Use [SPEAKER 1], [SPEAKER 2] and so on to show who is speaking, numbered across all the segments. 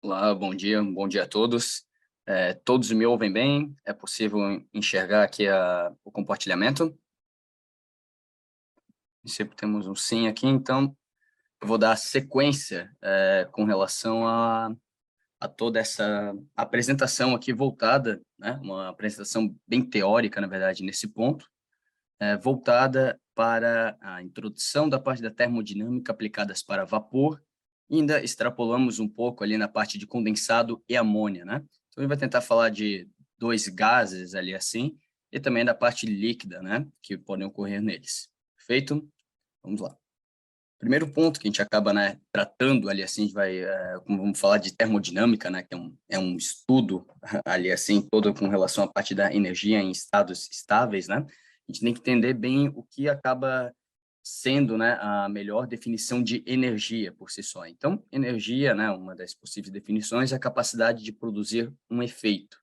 [SPEAKER 1] Olá, bom dia a todos. Todos me ouvem bem? É possível enxergar aqui o compartilhamento? Sempre temos um sim aqui, então eu vou dar sequência com relação a toda essa apresentação aqui voltada, né, uma apresentação bem teórica, na verdade, nesse ponto, voltada para a introdução da parte da termodinâmica aplicadas para vapor, e ainda extrapolamos um pouco ali na parte de condensado e amônia, né? Então, a gente vai tentar falar de dois gases ali assim, e também da parte líquida, né, que podem ocorrer neles. Perfeito? Vamos lá. Primeiro ponto que a gente acaba, né, tratando ali assim, a gente vai, como vamos falar de termodinâmica, né, que é um estudo ali assim, todo com relação à parte da energia em estados estáveis, né, a gente tem que entender bem o que acaba sendo, né, a melhor definição de energia por si só. Então, energia, né, uma das possíveis definições é a capacidade de produzir um efeito.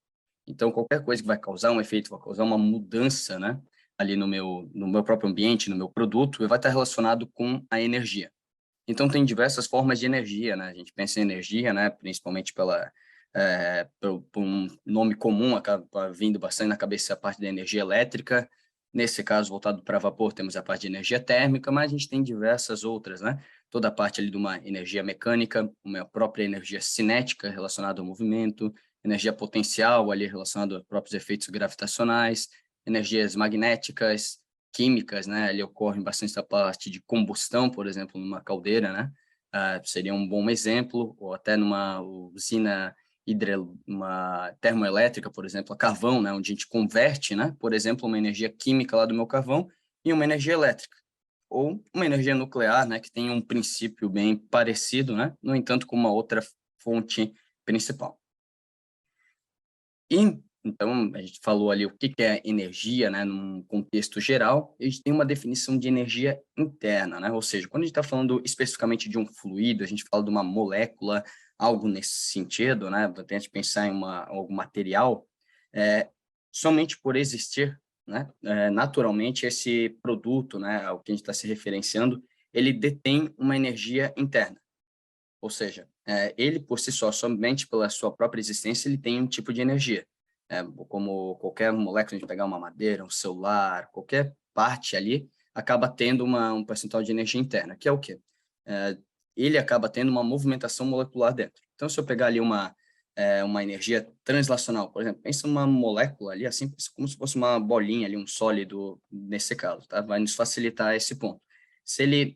[SPEAKER 1] Então, qualquer coisa que vai causar um efeito, vai causar uma mudança, né, ali no meu próprio ambiente, no meu produto, vai estar relacionado com a energia. Então, tem diversas formas de energia, né? A gente pensa em energia, né? Principalmente por um nome comum, acaba vindo bastante na cabeça a parte da energia elétrica. Nesse caso, voltado para vapor, temos a parte de energia térmica, mas a gente tem diversas outras, né? Toda a parte ali de uma energia mecânica, uma própria energia cinética relacionada ao movimento, energia potencial ali relacionada aos próprios efeitos gravitacionais, energias magnéticas, químicas, né, ali ocorrem bastante a parte de combustão, por exemplo, numa caldeira, né, seria um bom exemplo, ou até numa usina uma termoelétrica, por exemplo, a carvão, né, onde a gente converte, né, por exemplo, uma energia química lá do meu carvão em uma energia elétrica, ou uma energia nuclear, né, que tem um princípio bem parecido, né, no entanto, com uma outra fonte principal. E, então, a gente falou ali o que que é energia, né, num contexto geral, a gente tem uma definição de energia interna, né, ou seja, quando a gente está falando especificamente de um fluido, a gente fala de uma molécula, algo nesse sentido, né, tenta pensar em algum material, é, somente por existir, né, naturalmente esse produto, né, ao que a gente está se referenciando, ele detém uma energia interna, ou seja, ele por si só, somente pela sua própria existência, ele tem um tipo de energia. Como qualquer molécula, a gente pegar uma madeira, um celular, qualquer parte ali, acaba tendo um percentual de energia interna, que é o quê? Eh, Ele acaba tendo uma movimentação molecular dentro. Então, se eu pegar ali uma energia translacional, por exemplo, pensa uma molécula ali, assim, como se fosse uma bolinha ali, um sólido, nesse caso, tá? Vai nos facilitar esse ponto. Se ele,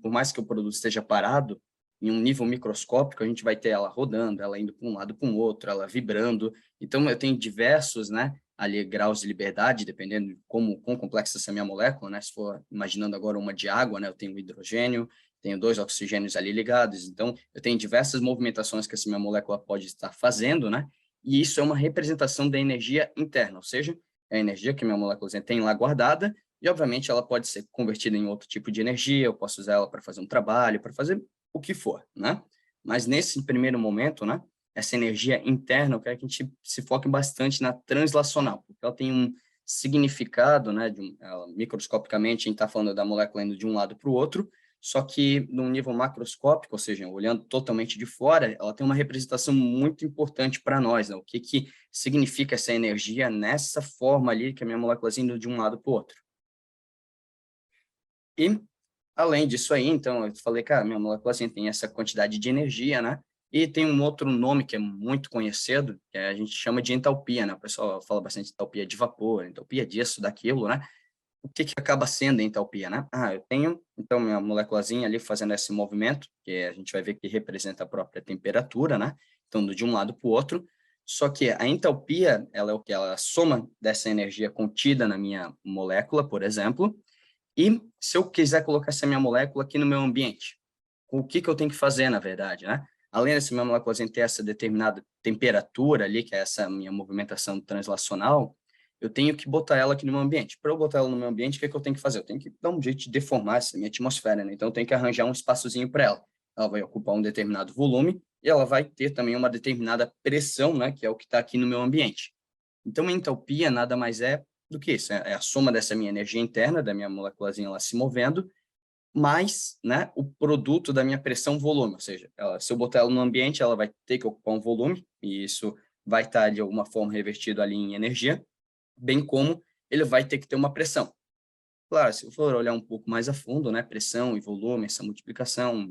[SPEAKER 1] por mais que o produto esteja parado, em um nível microscópico, a gente vai ter ela rodando, ela indo para um lado para o outro, ela vibrando. Então, eu tenho diversos, né, ali, graus de liberdade, dependendo de quão complexa essa minha molécula, né? Se for imaginando agora uma de água, né, eu tenho hidrogênio, tenho dois oxigênios ali ligados. Então, eu tenho diversas movimentações que essa minha molécula pode estar fazendo, né? E isso é uma representação da energia interna, ou seja, é a energia que minha molécula tem lá guardada, e obviamente ela pode ser convertida em outro tipo de energia, eu posso usar ela para fazer um trabalho, para fazer o que for, né? Mas nesse primeiro momento, né, essa energia interna, eu quero que a gente se foque bastante na translacional, porque ela tem um significado, né, microscopicamente, a gente está falando da molécula indo de um lado para o outro, só que num nível macroscópico, ou seja, olhando totalmente de fora, ela tem uma representação muito importante para nós, né? O que que significa essa energia nessa forma ali que a minha molécula indo de um lado para o outro. E além disso aí, então, eu falei: "Cara, minha molécula, assim, tem essa quantidade de energia, né". E tem um outro nome que é muito conhecido, que a gente chama de entalpia, né, o pessoal fala bastante de entalpia de vapor, entalpia disso, daquilo, né. O que que acaba sendo a entalpia, né? Eu tenho, então, minha moléculazinha ali fazendo esse movimento, que a gente vai ver que representa a própria temperatura, né, então de um lado para o outro, só que a entalpia, ela é o que Ela é a soma dessa energia contida na minha molécula, por exemplo, e se eu quiser colocar essa minha molécula aqui no meu ambiente, o que que eu tenho que fazer, na verdade, né? Além dessa minha molécula ter essa determinada temperatura ali, que é essa minha movimentação translacional, eu tenho que botar ela aqui no meu ambiente. Para eu botar ela no meu ambiente, o que é que eu tenho que fazer? Eu tenho que dar um jeito de deformar essa minha atmosfera, né? Então, eu tenho que arranjar um espaçozinho para ela. Ela vai ocupar um determinado volume e ela vai ter também uma determinada pressão, né? Que é o que está aqui no meu ambiente. Então, a entalpia nada mais é do que isso, é a soma dessa minha energia interna, da minha moléculazinha lá se movendo, mais, né, o produto da minha pressão-volume, ou seja, se eu botar ela no ambiente, ela vai ter que ocupar um volume, e isso vai estar, de alguma forma, revertido ali em energia, bem como ele vai ter que ter uma pressão. Claro, se eu for olhar um pouco mais a fundo, né, pressão e volume, essa multiplicação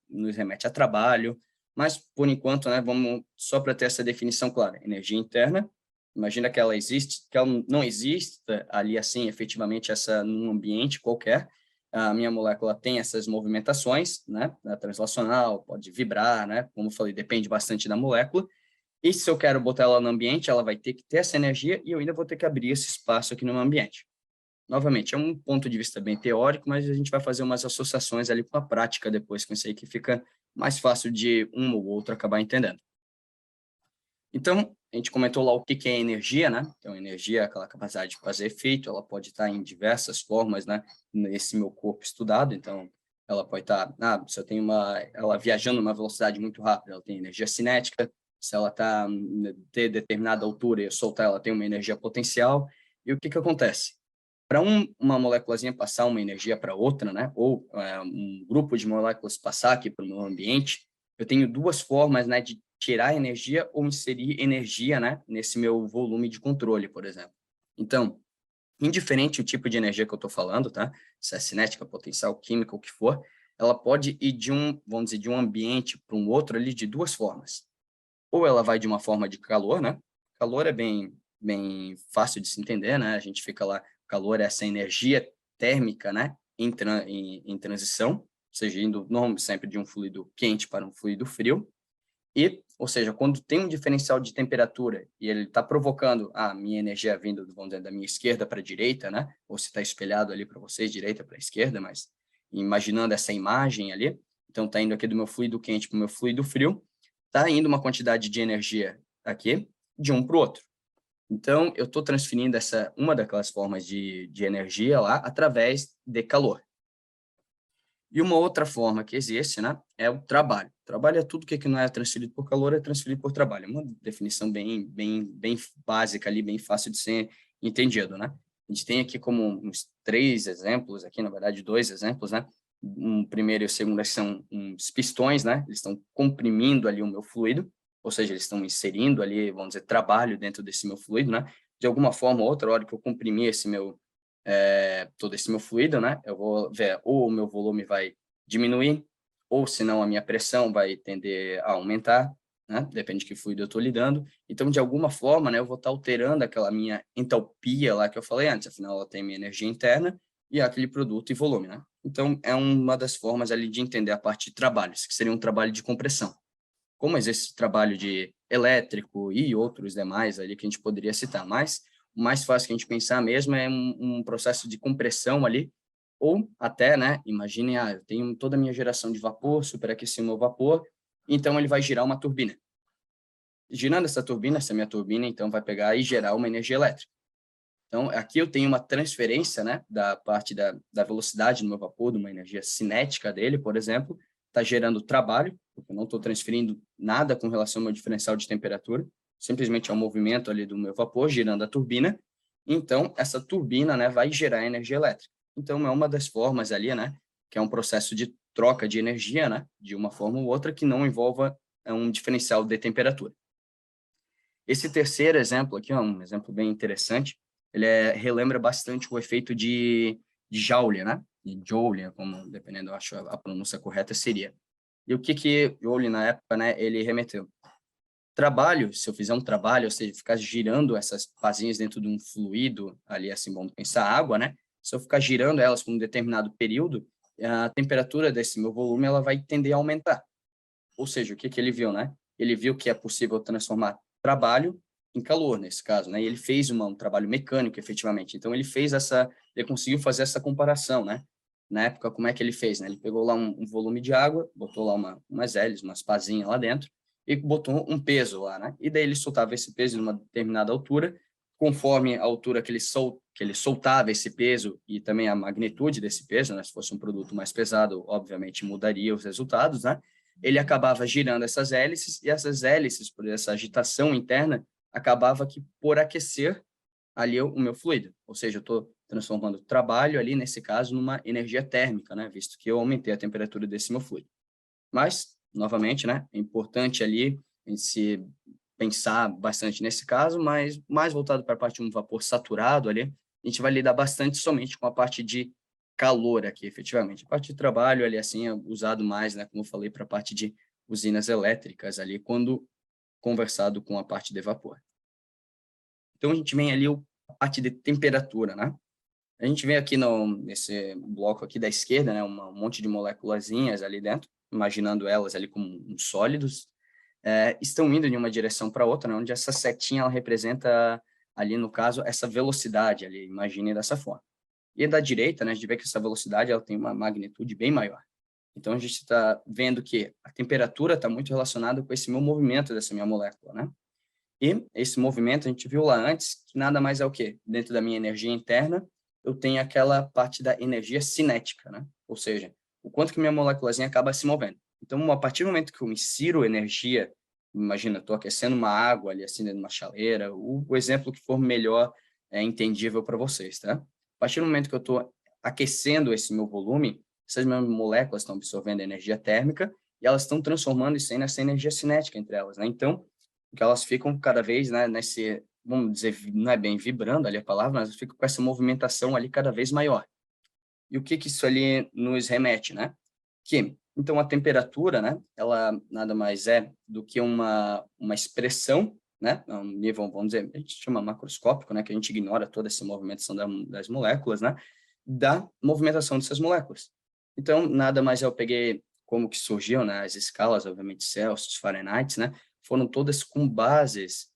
[SPEAKER 1] nos remete a trabalho, mas, por enquanto, né, vamos só para ter essa definição clara. Energia interna, imagina que ela existe, que ela não exista ali, assim, efetivamente, essa num ambiente qualquer. A minha molécula tem essas movimentações, né, a translacional, pode vibrar, né, como eu falei, depende bastante da molécula. E se eu quero botar ela no ambiente, ela vai ter que ter essa energia e eu ainda vou ter que abrir esse espaço aqui no meu ambiente. Novamente, é um ponto de vista bem teórico, mas a gente vai fazer umas associações ali com a prática depois, com isso aí que fica mais fácil de um ou outro acabar entendendo. Então, a gente comentou lá o que é energia, né? Então, energia é aquela capacidade de fazer efeito, ela pode estar em diversas formas, né? Nesse meu corpo estudado, então, ela pode estar, se eu tenho ela viajando numa velocidade muito rápida, ela tem energia cinética, se ela está ter determinada altura e eu soltar, ela tem uma energia potencial, e o que acontece? Para uma moléculazinha passar uma energia para outra, né? Ou um grupo de moléculas passar aqui para o meu ambiente, eu tenho duas formas, né, de tirar energia ou inserir energia, né, nesse meu volume de controle, por exemplo. Então, indiferente o tipo de energia que eu estou falando, tá? Se é cinética, potencial, química, o que for, ela pode ir vamos dizer, de um ambiente para um outro ali de duas formas. Ou ela vai de uma forma de calor, né? Calor é bem fácil de se entender, né? A gente fica lá, calor é essa energia térmica, né? Em transição, ou seja, indo sempre de um fluido quente para um fluido frio. E, ou seja, quando tem um diferencial de temperatura e ele está provocando a minha energia vindo, vamos dizer, da minha esquerda para a direita, né? Ou se está espelhado ali para vocês, direita para a esquerda, mas imaginando essa imagem ali, então está indo aqui do meu fluido quente para o meu fluido frio, está indo uma quantidade de energia aqui de um para o outro. Então, eu estou transferindo uma daquelas formas de energia lá através de calor. E uma outra forma que existe, né, é o trabalho. Trabalho é tudo que não é transferido por calor, é transferido por trabalho. É uma definição bem básica ali, bem fácil de ser entendido, né? A gente tem aqui como uns 3 exemplos, aqui, na verdade, 2 exemplos, né? Um primeiro e o segundo são uns pistões, né? Eles estão comprimindo ali o meu fluido, ou seja, eles estão inserindo ali, vamos dizer, trabalho dentro desse meu fluido, né? De alguma forma ou outra, a hora que eu comprimir todo esse meu fluido, né? Eu vou ver ou o meu volume vai diminuir, ou senão a minha pressão vai tender a aumentar, né? Depende de que fluido eu estou lidando. Então, de alguma forma, né, eu vou estar alterando aquela minha entalpia lá que eu falei antes, afinal ela tem minha energia interna e aquele produto e volume, né? Então, é uma das formas ali de entender a parte de trabalhos, que seria um trabalho de compressão. Como existe trabalho de elétrico e outros demais ali que a gente poderia citar, mas o mais fácil que a gente pensar mesmo é um processo de compressão ali, ou até, né, imagine, eu tenho toda a minha geração de vapor, superaqueci o meu vapor, então ele vai girar uma turbina. Girando essa turbina, essa minha turbina, então, vai pegar e gerar uma energia elétrica. Então, aqui eu tenho uma transferência, né, da parte da velocidade do meu vapor, de uma energia cinética dele, por exemplo, está gerando trabalho, porque eu não estou transferindo nada com relação ao meu diferencial de temperatura, simplesmente é um movimento ali do meu vapor girando a turbina. Então, essa turbina, né, vai gerar energia elétrica. Então, é uma das formas ali, né, que é um processo de troca de energia, né, de uma forma ou outra, que não envolva um diferencial de temperatura. Esse terceiro exemplo aqui, um exemplo bem interessante, ele relembra bastante o efeito de Joule, né? De Joule, como, dependendo, eu acho a pronúncia correta seria. E o que Joule, na época, né, ele remeteu? Trabalho, se eu fizer um trabalho, ou seja, ficar girando essas pazinhas dentro de um fluido, ali, assim, vamos pensar água, né? Se eu ficar girando elas por um determinado período, a temperatura desse meu volume, ela vai tender a aumentar. Ou seja, o que ele viu, né? Ele viu que é possível transformar trabalho em calor, nesse caso, né? E ele fez um trabalho mecânico, efetivamente. Então, ele conseguiu fazer essa comparação, né? Na época, como é que ele fez, né? Ele pegou lá um volume de água, botou lá umas hélices, umas pazinhas lá dentro, e botou um peso lá, né? E daí ele soltava esse peso em uma determinada altura, conforme a altura que ele soltava esse peso e também a magnitude desse peso, né? Se fosse um produto mais pesado, obviamente mudaria os resultados, né? Ele acabava girando essas hélices, e essas hélices, por essa agitação interna, acabava que por aquecer ali o meu fluido. Ou seja, eu estou transformando o trabalho ali, nesse caso, numa energia térmica, né? Visto que eu aumentei a temperatura desse meu fluido. Mas, novamente, né, é importante ali em se pensar bastante nesse caso, mas mais voltado para a parte de um vapor saturado ali, a gente vai lidar bastante somente com a parte de calor aqui, efetivamente. A parte de trabalho ali, assim, é usado mais, né, como eu falei, para a parte de usinas elétricas ali, quando conversado com a parte de vapor. Então, a gente vem ali a parte de temperatura, né? A gente vê aqui nesse bloco aqui da esquerda, né, um monte de moléculazinhas ali dentro, imaginando elas ali como uns sólidos, estão indo de uma direção para outra, né, onde essa setinha ela representa ali, no caso, essa velocidade ali, imagine dessa forma. E da direita, né, a gente vê que essa velocidade ela tem uma magnitude bem maior. Então, a gente está vendo que a temperatura está muito relacionada com esse meu movimento dessa minha molécula, né? E esse movimento, a gente viu lá antes, que nada mais é o quê? Dentro da minha energia interna, eu tenho aquela parte da energia cinética, né? Ou seja, o quanto que minha moléculazinha acaba se movendo. Então, a partir do momento que eu insiro energia, imagina, estou aquecendo uma água ali, acendendo uma chaleira, o exemplo que for melhor entendível para vocês, tá? A partir do momento que eu estou aquecendo esse meu volume, essas minhas moléculas estão absorvendo energia térmica e elas estão transformando isso aí nessa energia cinética entre elas, né? Então, porque elas ficam cada vez, né, nesse, vamos dizer, não é bem vibrando ali a palavra, mas ficam com essa movimentação ali cada vez maior. E o que que isso ali nos remete, né? Que, então, a temperatura, né, ela nada mais é do que uma expressão, né, a um nível, vamos dizer, a gente chama macroscópico, né, que a gente ignora toda essa movimentação das moléculas, né, da movimentação dessas moléculas. Então, nada mais eu peguei como que surgiu, né, as escalas, obviamente, Celsius, Fahrenheit, né, foram todas com base,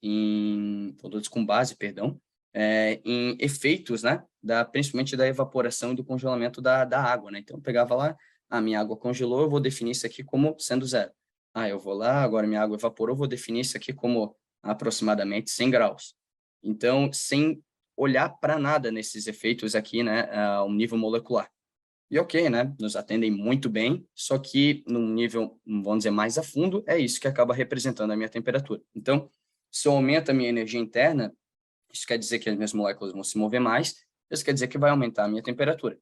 [SPEAKER 1] perdão, em efeitos, né, principalmente da evaporação e do congelamento da água, né? Então, eu pegava lá, a minha água congelou, eu vou definir isso aqui como sendo zero. Ah, eu vou lá, agora minha água evaporou, eu vou definir isso aqui como aproximadamente 100 graus. Então, sem olhar para nada nesses efeitos aqui, né, ao nível molecular. E ok, né? Nos atendem muito bem, só que num nível, vamos dizer, mais a fundo, é isso que acaba representando a minha temperatura. Então, se eu aumento a minha energia interna, isso quer dizer que as minhas moléculas vão se mover mais, isso quer dizer que vai aumentar a minha temperatura.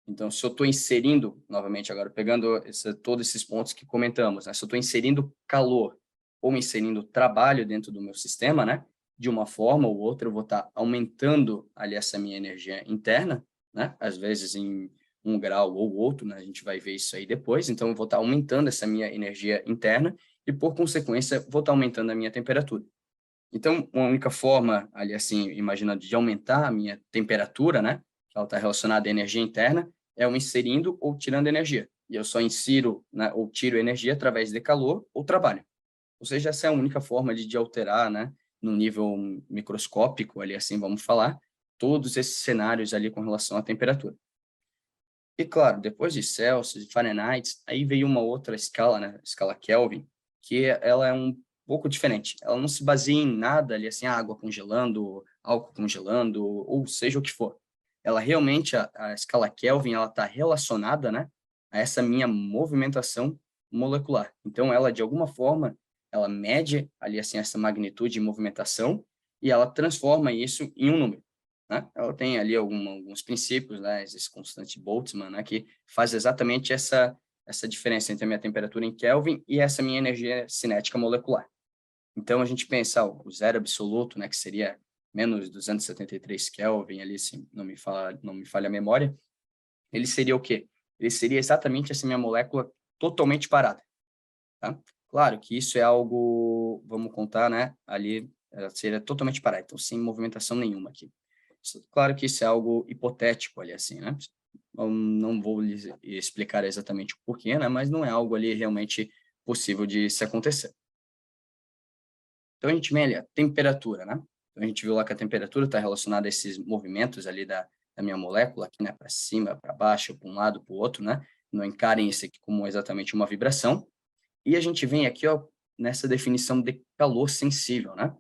[SPEAKER 1] Então, se eu estou inserindo, novamente agora, pegando todos esses pontos que comentamos, né? Se eu estou inserindo calor ou inserindo trabalho dentro do meu sistema, né? De uma forma ou outra, eu vou estar aumentando ali essa minha energia interna, né? Às vezes em 1 grau ou outro, né? A gente vai ver isso aí depois. Então, eu vou estar aumentando essa minha energia interna e, por consequência, vou estar aumentando a minha temperatura. Então, uma única forma, ali assim, imaginando, de aumentar a minha temperatura, né? Que ela está relacionada à energia interna, é eu inserindo ou tirando energia. E eu só insiro, né, ou tiro energia através de calor ou trabalho. Ou seja, essa é a única forma de alterar, né? No nível microscópico, ali assim, vamos falar, todos esses cenários ali com relação à temperatura. E claro, depois de Celsius e Fahrenheit, aí veio uma outra escala, né? A escala Kelvin, que ela é um pouco diferente. Ela não se baseia em nada ali, assim, água congelando, álcool congelando, ou seja o que for. Ela realmente, a escala Kelvin, ela está relacionada, né, a essa minha movimentação molecular. Então, ela, de alguma forma, ela mede ali, assim, essa magnitude de movimentação e ela transforma isso em um número, né? Ela tem ali alguns princípios, né, esse constante Boltzmann, né, que faz exatamente essa diferença entre a minha temperatura em Kelvin e essa minha energia cinética molecular. Então, a gente pensa o zero absoluto, né, que seria menos 273 Kelvin, ali, se não me falha a memória, ele seria o quê? Ele seria exatamente essa minha molécula totalmente parada, tá? Claro que isso é algo, vamos contar, né, ali, seria totalmente parada, então sem movimentação nenhuma aqui. Claro que isso é algo hipotético ali, assim, né? Eu não vou lhes explicar exatamente o porquê, né, mas não é algo ali realmente possível de se acontecer. Então, a gente vem ali, a temperatura, né? Então, a gente viu lá que a temperatura está relacionada a esses movimentos ali da minha molécula, aqui, né? Para cima, para baixo, para um lado, para o outro, né? Não encarem isso aqui como exatamente uma vibração. E a gente vem aqui, ó, nessa definição de calor sensível, né?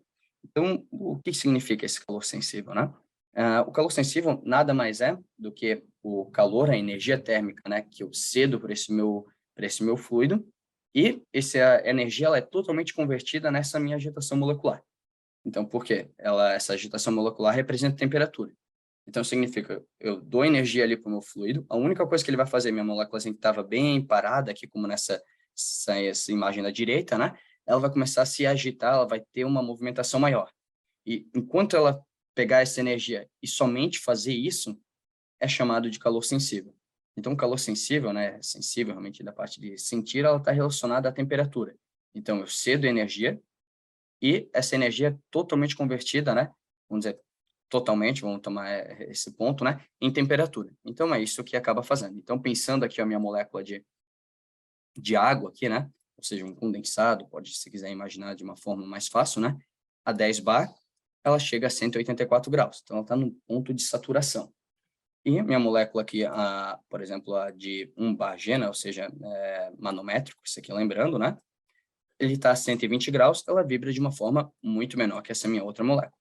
[SPEAKER 1] Então, o que significa esse calor sensível, né? O calor sensível nada mais é do que o calor, a energia térmica, né? Que eu cedo para esse meu fluido, e essa energia ela é totalmente convertida nessa minha agitação molecular. Então, por quê? Essa agitação molecular representa temperatura. Então, significa, eu dou energia ali para o meu fluido, a única coisa que ele vai fazer, minha molécula assim, que estava bem parada aqui, como essa imagem da direita, né? Ela vai começar a se agitar, ela vai ter uma movimentação maior. E enquanto ela pegar essa energia e somente fazer isso, é chamado de calor sensível. Então, o calor sensível, né, sensível realmente da parte de sentir, ela está relacionada à temperatura. Então, eu cedo energia e essa energia é totalmente convertida, né, vamos dizer, totalmente, vamos tomar esse ponto, né, em temperatura. Então, é isso que acaba fazendo. Então, pensando aqui a minha molécula de água aqui, né, ou seja, um condensado, pode, se quiser imaginar de uma forma mais fácil, né, a 10 bar, ela chega a 184 graus. Então, ela está no ponto de saturação. E minha molécula aqui, por exemplo, a de 1 bar G, né, ou seja, manométrico, isso aqui lembrando, né? Ele está a 120 graus, ela vibra de uma forma muito menor que essa minha outra molécula.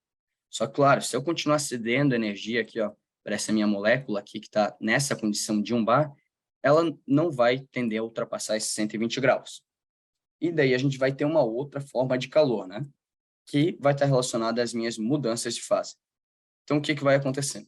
[SPEAKER 1] Só que, claro, se eu continuar cedendo energia aqui, ó, para essa minha molécula aqui que está nessa condição de 1 bar, ela não vai tender a ultrapassar esses 120 graus. E daí a gente vai ter uma outra forma de calor, né? Que vai estar relacionada às minhas mudanças de fase. Então, o que vai acontecer?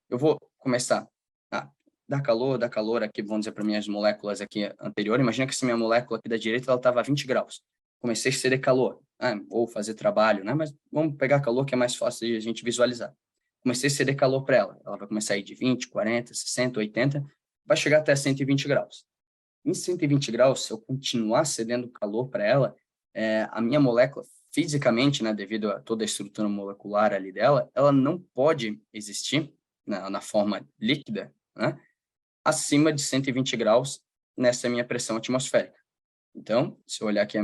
[SPEAKER 1] Eu vou começar a dar calor aqui, vamos dizer, para minhas moléculas aqui anterior. Imagina que essa minha molécula aqui da direita, ela estava a 20 graus. Comecei a ceder calor, ou fazer trabalho, né? Mas vamos pegar calor que é mais fácil de a gente visualizar. Comecei a ceder calor para ela. Ela vai começar a ir de 20, 40, 60, 80, vai chegar até 120 graus. Em 120 graus, se eu continuar cedendo calor para ela, a minha molécula, fisicamente, né, devido a toda a estrutura molecular ali dela, ela não pode existir na forma líquida, né, acima de 120 graus nessa minha pressão atmosférica. Então, se eu olhar aqui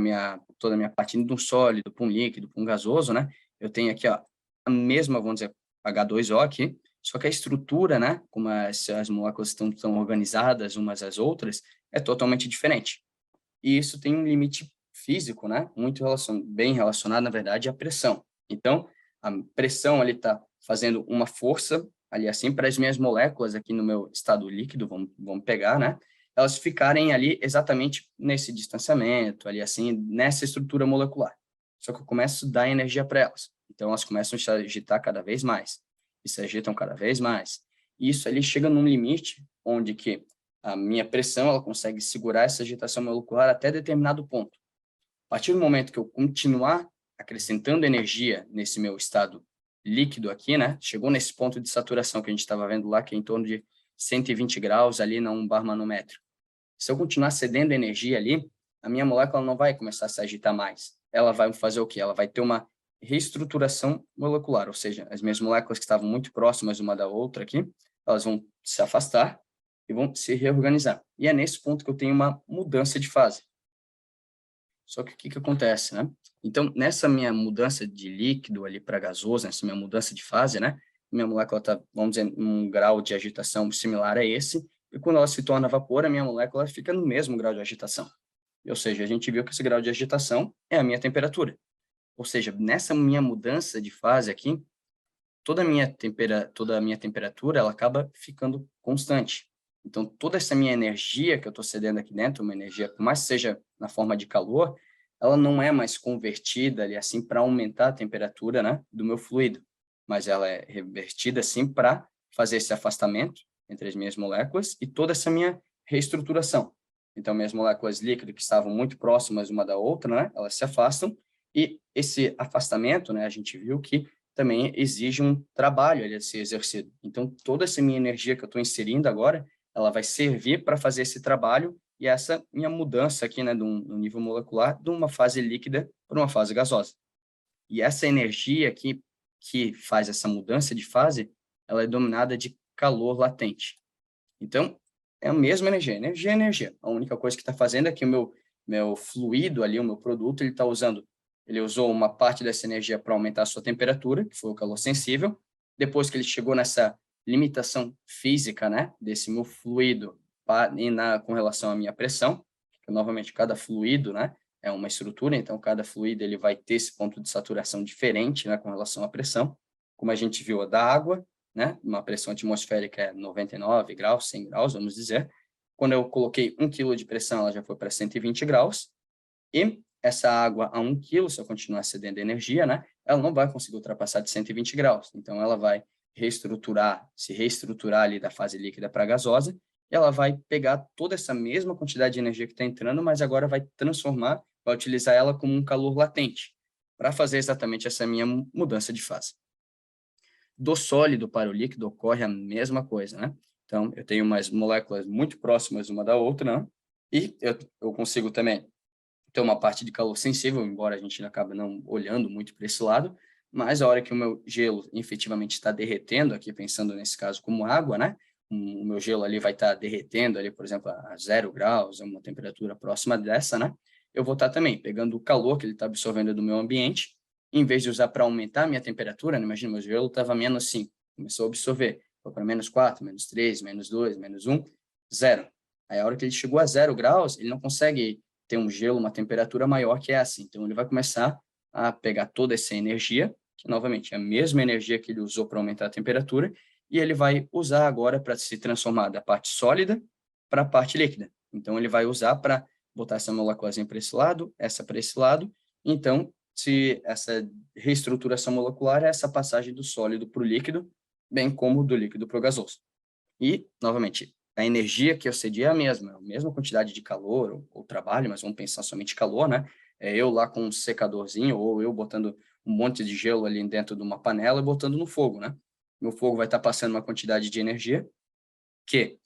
[SPEAKER 1] toda a minha parte indo de um sólido para um líquido, para um gasoso, né, eu tenho aqui, ó, a mesma, vamos dizer, H2O aqui, só que a estrutura, né, como as moléculas estão organizadas umas às outras, é totalmente diferente. E isso tem um limite físico, né, bem relacionado, na verdade, à pressão. Então, a pressão ali está fazendo uma força ali assim para as minhas moléculas aqui no meu estado líquido, vamos pegar, né, elas ficarem ali exatamente nesse distanciamento, ali assim, nessa estrutura molecular. Só que eu começo a dar energia para elas. Então, elas começam a se agitar cada vez mais, e se agitam cada vez mais. E isso ali chega num limite onde que a minha pressão ela consegue segurar essa agitação molecular até determinado ponto. A partir do momento que eu continuar acrescentando energia nesse meu estado líquido aqui, né? Chegou nesse ponto de saturação que a gente estava vendo lá, que é em torno de 120 graus ali na 1 bar manômetro. Se eu continuar cedendo energia ali, a minha molécula não vai começar a se agitar mais. Ela vai fazer o quê? Ela vai ter uma reestruturação molecular, ou seja, as minhas moléculas que estavam muito próximas uma da outra aqui, elas vão se afastar e vão se reorganizar. E é nesse ponto que eu tenho uma mudança de fase. Só que o que acontece, né? Então, nessa minha mudança de líquido ali para gasoso, nessa minha mudança de fase, né? Minha molécula está, vamos dizer, num grau de agitação similar a esse, e quando ela se torna vapor, a minha molécula fica no mesmo grau de agitação. Ou seja, a gente viu que esse grau de agitação é a minha temperatura. Ou seja, nessa minha mudança de fase aqui, toda a minha temperatura, ela acaba ficando constante. Então, toda essa minha energia que eu estou cedendo aqui dentro, uma energia, por mais que seja na forma de calor, ela não é mais convertida ali assim para aumentar a temperatura, né, do meu fluido, mas ela é revertida assim para fazer esse afastamento entre as minhas moléculas e toda essa minha reestruturação. Então, minhas moléculas líquidas que estavam muito próximas uma da outra, né, elas se afastam e esse afastamento, né, a gente viu que também exige um trabalho ali a ser exercido. Então, toda essa minha energia que eu estou inserindo agora, ela vai servir para fazer esse trabalho e essa minha mudança aqui, né, no nível molecular, de uma fase líquida para uma fase gasosa. E essa energia que faz essa mudança de fase, ela é dominada de calor latente. Então, é a mesma energia, energia é energia. A única coisa que está fazendo é que o meu fluido ali, o meu produto, ele usou uma parte dessa energia para aumentar a sua temperatura, que foi o calor sensível. Depois que ele chegou nessa limitação física, né, desse meu fluido com relação à minha pressão, que novamente cada fluido, né, é uma estrutura, então cada fluido ele vai ter esse ponto de saturação diferente, né, com relação à pressão, como a gente viu a da água, né, uma pressão atmosférica é 99 graus, 100 graus, vamos dizer. Quando eu coloquei 1 quilo de pressão, ela já foi para 120 graus, e essa água a 1 quilo, se eu continuar cedendo energia, né, ela não vai conseguir ultrapassar de 120 graus. Então, ela vai se reestruturar ali da fase líquida para gasosa, ela vai pegar toda essa mesma quantidade de energia que está entrando, mas agora vai transformar, vai utilizar ela como um calor latente, para fazer exatamente essa minha mudança de fase. Do sólido para o líquido ocorre a mesma coisa, né? Então, eu tenho umas moléculas muito próximas uma da outra, né? E eu consigo também ter uma parte de calor sensível, embora a gente acabe não olhando muito para esse lado, mas a hora que o meu gelo efetivamente está derretendo, aqui pensando nesse caso como água, né? O meu gelo ali vai estar derretendo ali, por exemplo, a 0 graus, a uma temperatura próxima dessa, né? Eu vou estar também pegando o calor que ele está absorvendo do meu ambiente, em vez de usar para aumentar a minha temperatura, né? Imagina, meu gelo estava menos 5, começou a absorver, foi para menos 4, menos 3, menos 2, menos 1, 0. Aí a hora que ele chegou a 0 graus, ele não consegue ter um gelo, uma temperatura maior que essa. Então, ele vai começar a pegar toda essa energia, que, novamente, é a mesma energia que ele usou para aumentar a temperatura, e ele vai usar agora para se transformar da parte sólida para a parte líquida. Então, ele vai usar para botar essa moléculazinha para esse lado, essa para esse lado. Então, se essa reestruturação molecular é essa passagem do sólido para o líquido, bem como do líquido para o gasoso. E, novamente, a energia que eu cedi é a mesma quantidade de calor ou trabalho, mas vamos pensar somente calor, né? É eu lá com um secadorzinho ou eu botando um monte de gelo ali dentro de uma panela e botando no fogo, né? Meu fogo vai estar passando uma quantidade de energia que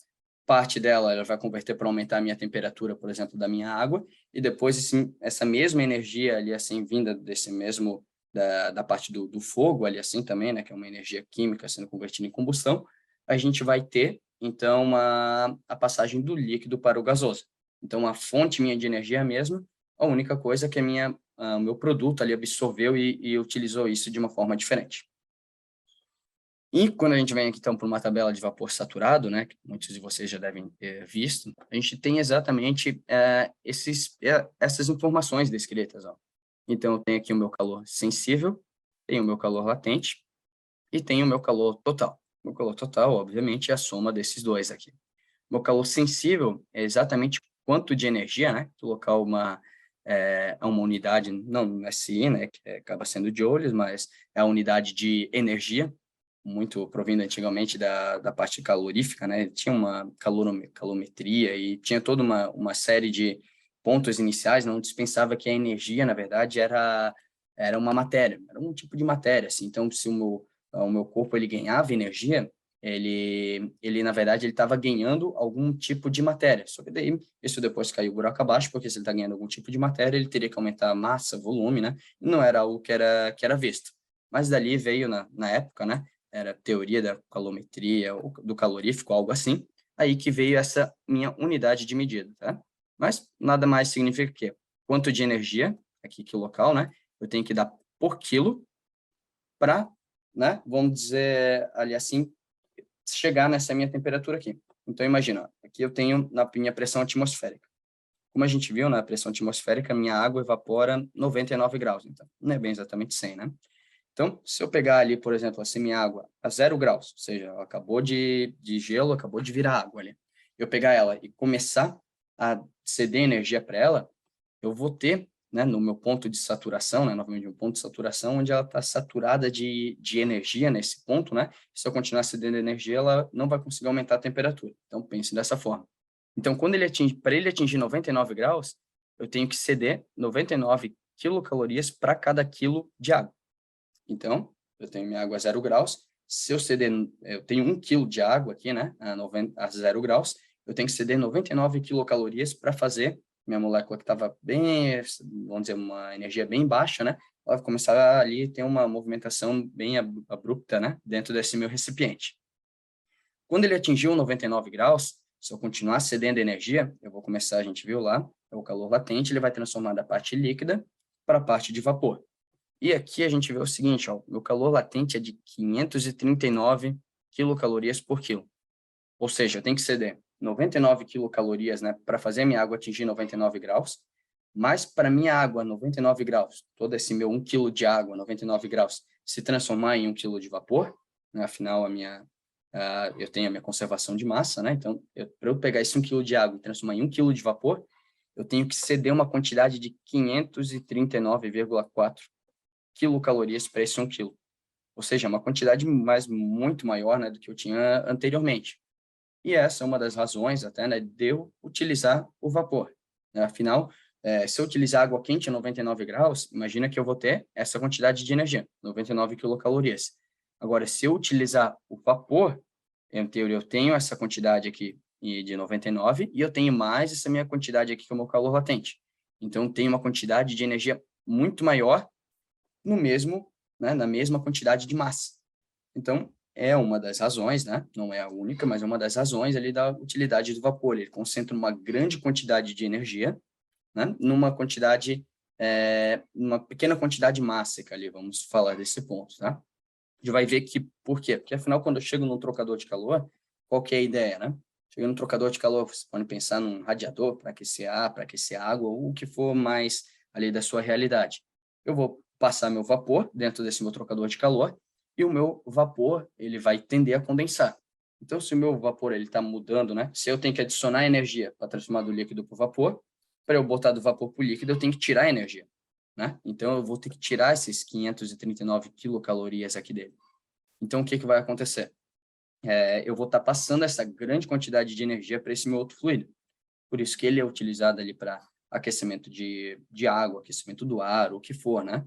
[SPEAKER 1] parte dela ela vai converter para aumentar a minha temperatura, por exemplo, da minha água, e depois essa mesma energia ali assim vinda desse mesmo da parte do fogo ali assim também, né, que é uma energia química sendo convertida em combustão, a gente vai ter então a passagem do líquido para o gasoso. Então a fonte minha de energia é a mesma, a única coisa é que o meu produto ali absorveu e utilizou isso de uma forma diferente. E quando a gente vem aqui, então, para uma tabela de vapor saturado, né, que muitos de vocês já devem ter visto, a gente tem exatamente essas informações descritas. Ó. Então, eu tenho aqui o meu calor sensível, tenho o meu calor latente e tenho o meu calor total. O meu calor total, obviamente, é a soma desses dois aqui. O meu calor sensível é exatamente quanto de energia, né, colocar uma unidade, não no SI, né, que acaba sendo joules, mas é a unidade de energia, muito provindo antigamente da parte calorífica, né? Tinha uma calorimetria e tinha toda uma série de pontos iniciais, não dispensava que a energia, na verdade, era uma matéria, era um tipo de matéria, assim. Então, se o meu corpo ele ganhava energia, ele na verdade, ele estava ganhando algum tipo de matéria. Só que daí, isso depois caiu buraco abaixo, porque se ele está ganhando algum tipo de matéria, ele teria que aumentar a massa, volume, né? E não era algo que era visto. Mas dali veio, na época, né? Era teoria da calometria, ou do calorífico, algo assim, aí que veio essa minha unidade de medida, tá? Mas nada mais significa que quanto de energia, aqui que o local, né? Eu tenho que dar por quilo para, né? Vamos dizer ali assim, chegar nessa minha temperatura aqui. Então, imagina, aqui eu tenho na minha pressão atmosférica. Como a gente viu, na pressão atmosférica, minha água evapora 99 graus, então não é bem exatamente 100, né? Então, se eu pegar ali, por exemplo, a semi-água a 0 graus, ou seja, ela acabou de gelo, acabou de virar água ali, eu pegar ela e começar a ceder energia para ela, eu vou ter, né, no meu ponto de saturação, né, novamente um ponto de saturação, onde ela está saturada de energia nesse ponto, né? Se eu continuar cedendo energia, ela não vai conseguir aumentar a temperatura. Então, pense dessa forma. Então, para ele atingir 99 graus, eu tenho que ceder 99 quilocalorias para cada quilo de água. Então, eu tenho minha água a 0 graus. Se eu ceder, eu tenho 1 quilo de água aqui, né, a 0 graus, eu tenho que ceder 99 quilocalorias para fazer minha molécula que estava bem, vamos dizer, uma energia bem baixa, né, ela começar ali ter uma movimentação bem abrupta, né, dentro desse meu recipiente. Quando ele atingiu 99 graus, se eu continuar cedendo energia, eu vou começar, a gente viu lá, é o calor latente, ele vai transformar da parte líquida para a parte de vapor. E aqui a gente vê o seguinte, ó, meu calor latente é de 539 quilocalorias por quilo. Ou seja, eu tenho que ceder 99 quilocalorias, né, para fazer minha água atingir 99 graus, mas para minha água 99 graus, todo esse meu 1 quilo de água 99 graus, se transformar em 1 quilo de vapor, né, afinal eu tenho a minha conservação de massa, né, então para eu pegar esse 1 quilo de água e transformar em 1 quilo de vapor, eu tenho que ceder uma quantidade de 539,4 quilocalorias para esse 1 quilo. ou seja, uma quantidade muito maior, né, do que eu tinha anteriormente. E essa é uma das razões até, né, de eu utilizar o vapor, né? Afinal, se eu utilizar água quente a 99 graus, imagina que eu vou ter essa quantidade de energia, 99 quilocalorias. Agora, se eu utilizar o vapor, em teoria, eu tenho essa quantidade aqui de 99 e eu tenho mais essa minha quantidade aqui que é o meu calor latente. Então, eu tenho uma quantidade de energia muito maior no mesmo, né, na mesma quantidade de massa. Então, é uma das razões, né? Não é a única, mas é uma das razões ali da utilidade do vapor. Ele concentra uma grande quantidade de energia, né? Numa pequena quantidade mássica ali, vamos falar desse ponto, tá? A gente vai ver que, por quê? Porque, afinal, quando eu chego num trocador de calor, qual que é a ideia, né? Chegando num trocador de calor, você pode pensar num radiador para aquecer ar, para aquecer água, ou o que for mais ali da sua realidade. Eu vou passar meu vapor dentro desse meu trocador de calor e o meu vapor ele vai tender a condensar. Então, se o meu vapor ele está mudando, né? Se eu tenho que adicionar energia para transformar do líquido para o vapor, para eu botar do vapor para o líquido, eu tenho que tirar energia, né? Então, eu vou ter que tirar esses 539 quilocalorias aqui dele. Então, o que vai acontecer? Eu vou estar passando essa grande quantidade de energia para esse meu outro fluido. Por isso que ele é utilizado ali para aquecimento de água, aquecimento do ar, o que for, né?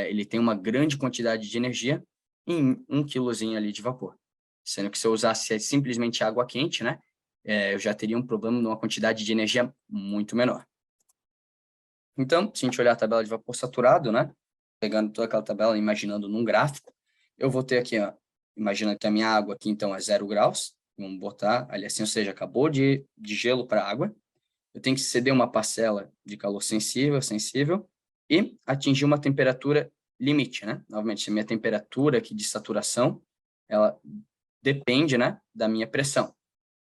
[SPEAKER 1] Ele tem uma grande quantidade de energia em 1 quilozinho ali de vapor. Sendo que se eu usasse simplesmente água quente, né? Eu já teria um problema numa quantidade de energia muito menor. Então, se a gente olhar a tabela de vapor saturado, né? Pegando toda aquela tabela, imaginando num gráfico, eu vou ter aqui, ó, imagina que a minha água aqui, então, é 0 graus. Vamos botar ali assim, ou seja, acabou de gelo para água. Eu tenho que ceder uma parcela de calor sensível, e atingir uma temperatura limite, né? Novamente, a minha temperatura aqui de saturação, ela depende, né, da minha pressão.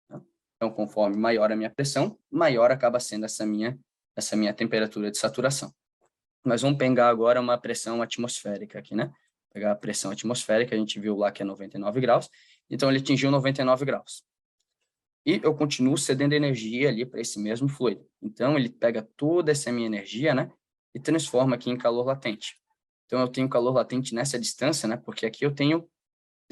[SPEAKER 1] Tá? Então, conforme maior a minha pressão, maior acaba sendo essa minha temperatura de saturação. Mas vamos pegar agora uma pressão atmosférica aqui, né? Pegar a pressão atmosférica, a gente viu lá que é 99 graus, então ele atingiu 99 graus. E eu continuo cedendo energia ali para esse mesmo fluido. Então, ele pega toda essa minha energia, né? E transforma aqui em calor latente. Então, eu tenho calor latente nessa distância, né? Porque aqui eu tenho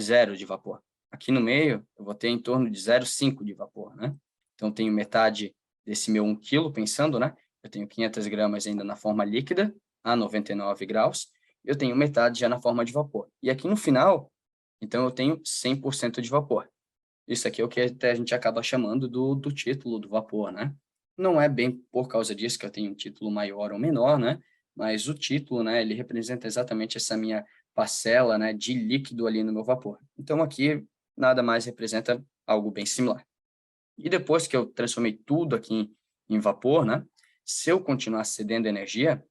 [SPEAKER 1] 0 de vapor. Aqui no meio, eu vou ter em torno de 0,5 de vapor, né? Então, eu tenho metade desse meu 1 quilo, pensando, né? Eu tenho 500 gramas ainda na forma líquida, a 99 graus. Eu tenho metade já na forma de vapor. E aqui no final, então, eu tenho 100% de vapor. Isso aqui é o que até a gente acaba chamando do título do vapor, né? Não é bem por causa disso que eu tenho um título maior ou menor, né? Mas o título, né, ele representa exatamente essa minha parcela, né, de líquido ali no meu vapor. Então, aqui, nada mais representa algo bem similar. E depois que eu transformei tudo aqui em vapor, né, se eu continuar cedendo energia,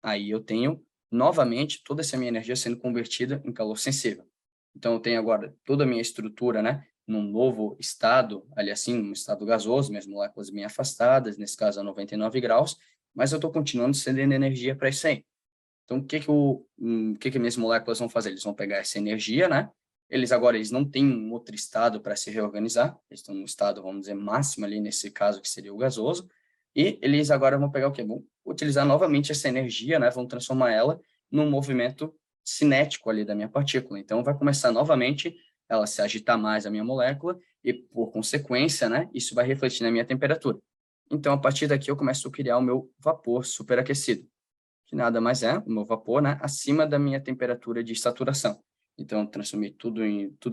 [SPEAKER 1] aí eu tenho novamente toda essa minha energia sendo convertida em calor sensível. Então, eu tenho agora toda a minha estrutura, né, num novo estado, ali assim, num estado gasoso, minhas moléculas bem afastadas, nesse caso a 99 graus, mas eu estou continuando cedendo energia para isso aí. Então, o que que minhas moléculas vão fazer? Eles vão pegar essa energia, né? Eles não têm um outro estado para se reorganizar, eles estão no estado, vamos dizer, máximo ali, nesse caso, que seria o gasoso, e eles agora vão pegar o quê? Vão utilizar novamente essa energia, né? Vão transformar ela num movimento cinético ali da minha partícula. Então, vai começar novamente ela se agitar mais a minha molécula e, por consequência, né? Isso vai refletir na minha temperatura. Então, a partir daqui, eu começo a criar o meu vapor superaquecido, que nada mais é o meu vapor, né, acima da minha temperatura de saturação. Então, eu transformei tudo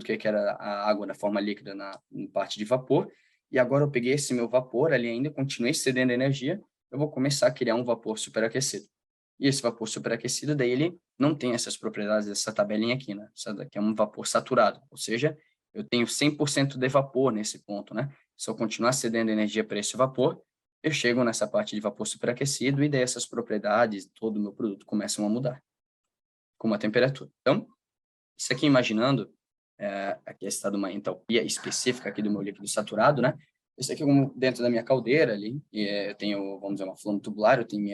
[SPEAKER 1] que era a água na forma líquida em parte de vapor, e agora eu peguei esse meu vapor ali ainda, continuei cedendo energia, eu vou começar a criar um vapor superaquecido. E esse vapor superaquecido, daí ele não tem essas propriedades dessa tabelinha aqui, né? Essa daqui é um vapor saturado, ou seja, eu tenho 100% de vapor nesse ponto, né? Se eu continuar cedendo energia para esse vapor, eu chego nessa parte de vapor superaquecido e daí essas propriedades, todo o meu produto começam a mudar com a temperatura. Então, isso aqui imaginando, aqui está de uma entalpia específica aqui do meu líquido saturado, né? Isso aqui dentro da minha caldeira ali, eu tenho, vamos dizer, uma flama tubular, eu tenho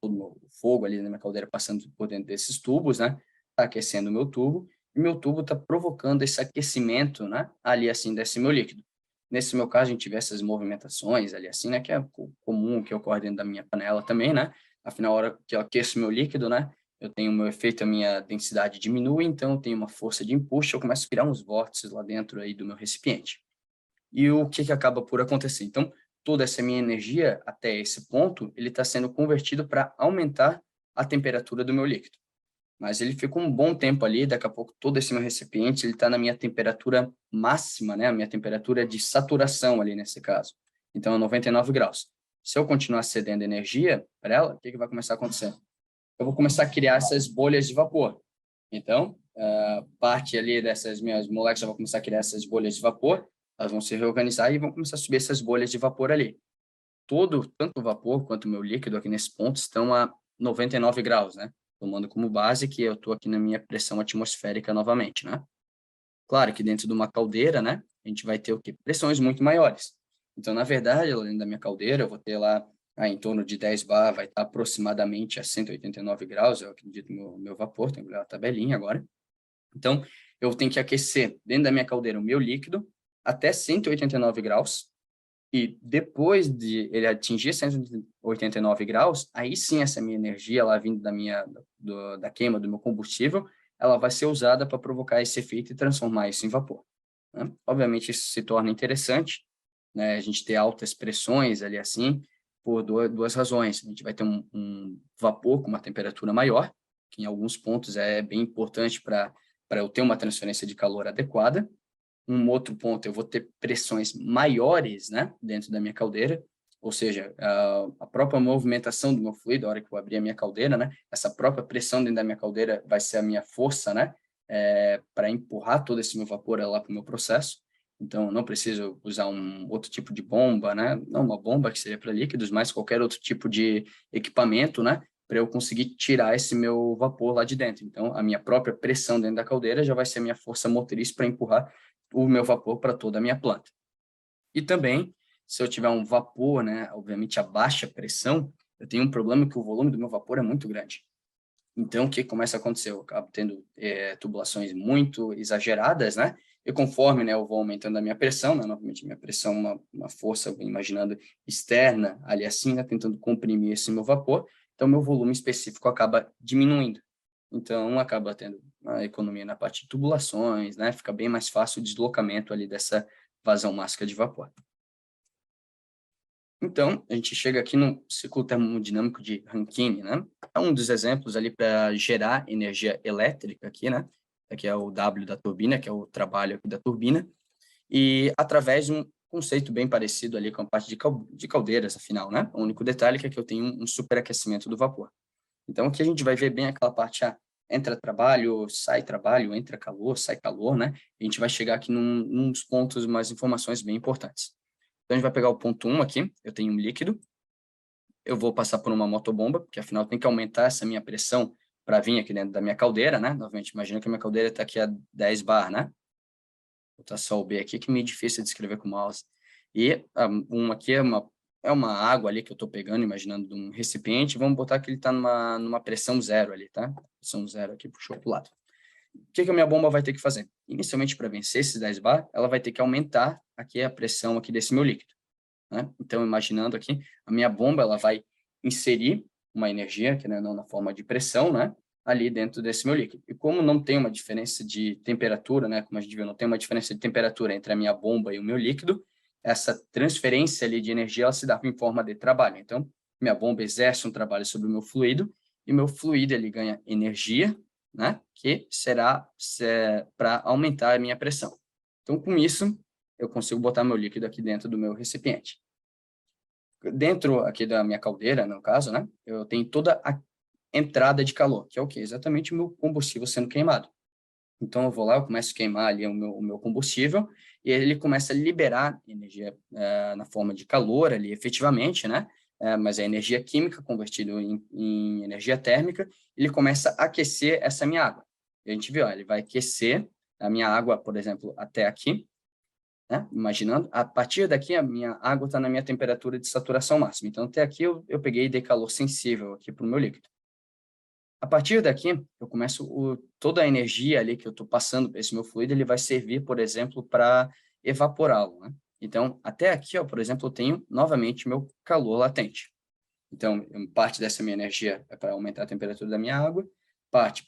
[SPEAKER 1] todo o meu fogo ali na minha caldeira passando por dentro desses tubos, né? Está aquecendo o meu tubo, e meu tubo está provocando esse aquecimento, né? Ali assim, desse meu líquido. Nesse meu caso, a gente vê essas movimentações ali assim, né? Que é comum, que ocorre dentro da minha panela também, né? Afinal, a hora que eu aqueço meu líquido, né? eu tenho o meu efeito, a minha densidade diminui, então eu tenho uma força de empuxo, eu começo a criar uns vórtices lá dentro aí do meu recipiente. E o que acaba por acontecer? Então, toda essa minha energia, até esse ponto, ele está sendo convertido para aumentar a temperatura do meu líquido. Mas ele fica um bom tempo ali, daqui a pouco todo esse meu recipiente, ele está na minha temperatura máxima, né? A minha temperatura de saturação ali nesse caso. Então, é 99 graus. Se eu continuar cedendo energia para ela, o que vai começar a acontecer? Eu vou começar a criar essas bolhas de vapor. Então, parte ali dessas minhas moléculas vão começar a criar essas bolhas de vapor, elas vão se reorganizar e vão começar a subir essas bolhas de vapor ali. Tanto o vapor quanto o meu líquido aqui nesse ponto estão a 99 graus, né? Tomando como base que eu estou aqui na minha pressão atmosférica novamente, né? Claro que dentro de uma caldeira, né, a gente vai ter o quê? Pressões muito maiores. Então, na verdade, além da minha caldeira, eu vou ter lá em torno de 10 bar, vai estar aproximadamente a 189 graus, eu acredito, meu vapor, tenho que olhar a tabelinha agora. Então, eu tenho que aquecer dentro da minha caldeira o meu líquido até 189 graus, e depois de ele atingir 189 graus, aí sim essa minha energia lá vindo da queima do meu combustível, ela vai ser usada para provocar esse efeito e transformar isso em vapor, né? Obviamente isso se torna interessante, né? A gente ter altas pressões ali assim, por duas razões. A gente vai ter um vapor com uma temperatura maior, que em alguns pontos é bem importante para eu ter uma transferência de calor adequada. Um outro ponto, eu vou ter pressões maiores, né, dentro da minha caldeira, ou seja, a própria movimentação do meu fluido, a hora que eu abrir a minha caldeira, né, essa própria pressão dentro da minha caldeira vai ser a minha força, né, para empurrar todo esse meu vapor lá para o meu processo. Então, eu não preciso usar um outro tipo de bomba, né, não uma bomba que seria para líquidos, mas qualquer outro tipo de equipamento, né, para eu conseguir tirar esse meu vapor lá de dentro. Então, a minha própria pressão dentro da caldeira já vai ser a minha força motriz para empurrar o meu vapor para toda a minha planta. E também, se eu tiver um vapor, né, obviamente a baixa pressão, eu tenho um problema que o volume do meu vapor é muito grande. Então, o que começa a acontecer? Eu acabo tendo tubulações muito exageradas, né? E conforme, né, eu vou aumentando a minha pressão, né, novamente, minha pressão é uma força, imaginando, externa, ali assim, né, tentando comprimir esse meu vapor, então meu volume específico acaba diminuindo. Então, acaba tendo a economia na parte de tubulações, né? Fica bem mais fácil o deslocamento ali dessa vazão máxima de vapor. Então, a gente chega aqui no ciclo termodinâmico de Rankine, né? É um dos exemplos ali para gerar energia elétrica aqui, né? Aqui é o W da turbina, que é o trabalho aqui da turbina, e através de um conceito bem parecido ali com a parte de caldeiras, afinal, né? O único detalhe é que eu tenho um superaquecimento do vapor. Então, aqui a gente vai ver bem aquela parte, entra trabalho, entra calor, sai calor, né? A gente vai chegar aqui num dos pontos, umas informações bem importantes. Então, a gente vai pegar o ponto 1 aqui, eu tenho um líquido, eu vou passar por uma motobomba, porque afinal tem que aumentar essa minha pressão para vir aqui dentro da minha caldeira, né? Novamente, imagina que a minha caldeira está aqui a 10 bar, né? Vou botar só o B aqui, que é meio difícil de escrever com o mouse. E aqui é uma água ali que eu estou pegando, imaginando de um recipiente, vamos botar que ele está numa pressão zero ali, tá? Pressão zero aqui, puxou para o lado. O que a minha bomba vai ter que fazer? Inicialmente, para vencer esses 10 bar, ela vai ter que aumentar aqui a pressão aqui desse meu líquido, né? Então, imaginando aqui, a minha bomba ela vai inserir uma energia, que não na forma de pressão, né? Ali dentro desse meu líquido. E como não tem uma diferença de temperatura, né? Como a gente viu, não tem uma diferença de temperatura entre a minha bomba e o meu líquido, essa transferência ali de energia ela se dá em forma de trabalho. Então, minha bomba exerce um trabalho sobre o meu fluido e meu fluido ele ganha energia, né? Que será para aumentar a minha pressão. Então, com isso, eu consigo botar meu líquido aqui dentro do meu recipiente. Dentro aqui da minha caldeira, no caso, né, eu tenho toda a entrada de calor, que é o quê? Exatamente o meu combustível sendo queimado. Então, eu vou lá, eu começo a queimar ali o meu combustível e ele começa a liberar energia na forma de calor ali, efetivamente, né? Mas é energia química convertida em energia térmica, ele começa a aquecer essa minha água. E a gente viu, ó, ele vai aquecer a minha água, por exemplo, até aqui, né? Imaginando, a partir daqui a minha água está na minha temperatura de saturação máxima. Então, até aqui eu peguei e dei calor sensível aqui para o meu líquido. A partir daqui, eu começo toda a energia ali que eu estou passando para esse meu fluido, ele vai servir, por exemplo, para evaporá-lo, né? Então, até aqui, ó, por exemplo, eu tenho novamente meu calor latente. Então, parte dessa minha energia é para aumentar a temperatura da minha água, parte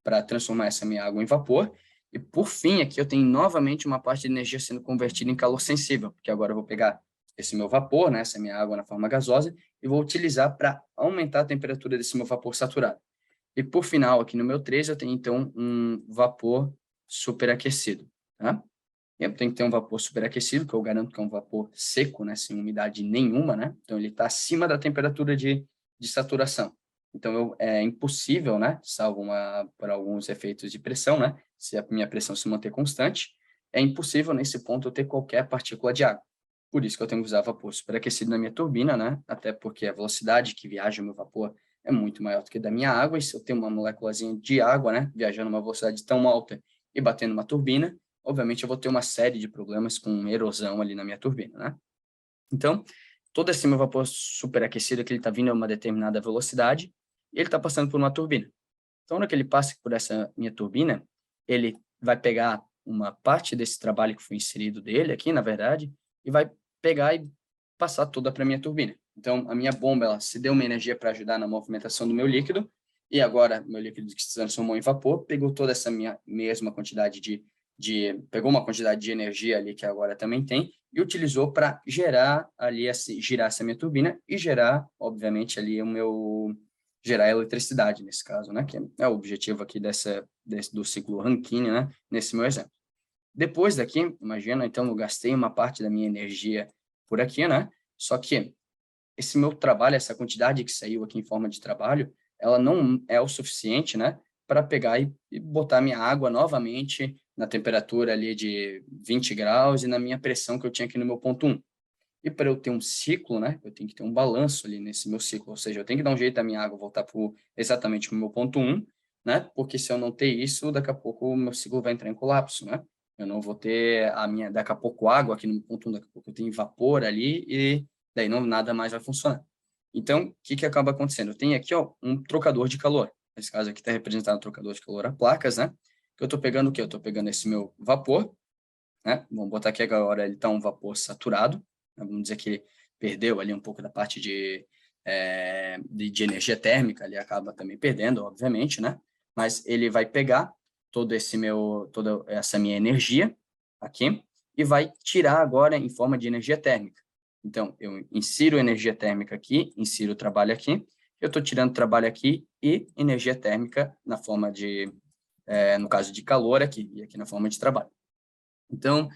[SPEAKER 1] para transformar essa minha água em vapor, e por fim, aqui eu tenho novamente uma parte de energia sendo convertida em calor sensível, porque agora eu vou pegar esse meu vapor, né, essa minha água na forma gasosa, e vou utilizar para aumentar a temperatura desse meu vapor saturado. E por final, aqui no meu 3, eu tenho então um vapor superaquecido, tá? Eu tenho que ter um vapor superaquecido, que eu garanto que é um vapor seco, né, sem umidade nenhuma, né? Então ele está acima da temperatura de saturação. Então é impossível, né, salvo por alguns efeitos de pressão, né, se a minha pressão se manter constante, é impossível nesse ponto eu ter qualquer partícula de água. Por isso que eu tenho que usar vapor superaquecido na minha turbina, né? Até porque a velocidade que viaja o meu vapor é muito maior do que da minha água, e se eu tenho uma moléculazinha de água, né, viajando uma velocidade tão alta e batendo uma turbina, obviamente eu vou ter uma série de problemas com erosão ali na minha turbina, né? Então, todo esse meu vapor superaquecido que ele está vindo a uma determinada velocidade, e ele está passando por uma turbina. Então, na hora que ele passa por essa minha turbina, ele vai pegar uma parte desse trabalho que foi inserido dele aqui, na verdade, e vai pegar e passar toda para a minha turbina. Então, a minha bomba, ela se deu uma energia para ajudar na movimentação do meu líquido, e agora, meu líquido que se transformou em vapor, pegou toda essa minha mesma quantidade pegou uma quantidade de energia ali que agora também tem, e utilizou para gerar ali, girar essa minha turbina e gerar, obviamente, ali gerar eletricidade nesse caso, né? Que é o objetivo aqui do ciclo Rankine, né? Nesse meu exemplo. Depois daqui, imagina, então eu gastei uma parte da minha energia por aqui, né? Só que esse meu trabalho, essa quantidade que saiu aqui em forma de trabalho, ela não é o suficiente, né, para pegar e botar minha água novamente na temperatura ali de 20 graus e na minha pressão que eu tinha aqui no meu ponto 1. E para eu ter um ciclo, né, eu tenho que ter um balanço ali nesse meu ciclo, ou seja, eu tenho que dar um jeito da minha água voltar para exatamente para o meu ponto 1, né, porque se eu não ter isso, daqui a pouco o meu ciclo vai entrar em colapso, né? Eu não vou ter daqui a pouco água aqui no meu ponto 1, daqui a pouco eu tenho vapor ali e daí não nada mais vai funcionar. Então, o que acaba acontecendo? Eu tenho aqui, ó, um trocador de calor. Nesse caso aqui está representado o trocador de calor a placas, né? Que eu estou pegando o quê? Eu estou pegando esse meu vapor, né? Vamos botar aqui agora, ele está um vapor saturado, né? Vamos dizer que ele perdeu ali um pouco da parte de energia térmica, ele acaba também perdendo, obviamente, né? Mas ele vai pegar toda essa minha energia aqui e vai tirar agora em forma de energia térmica. Então, eu insiro energia térmica aqui, insiro trabalho aqui, eu estou tirando trabalho aqui e energia térmica na forma no caso de calor aqui, e aqui na forma de trabalho. Então,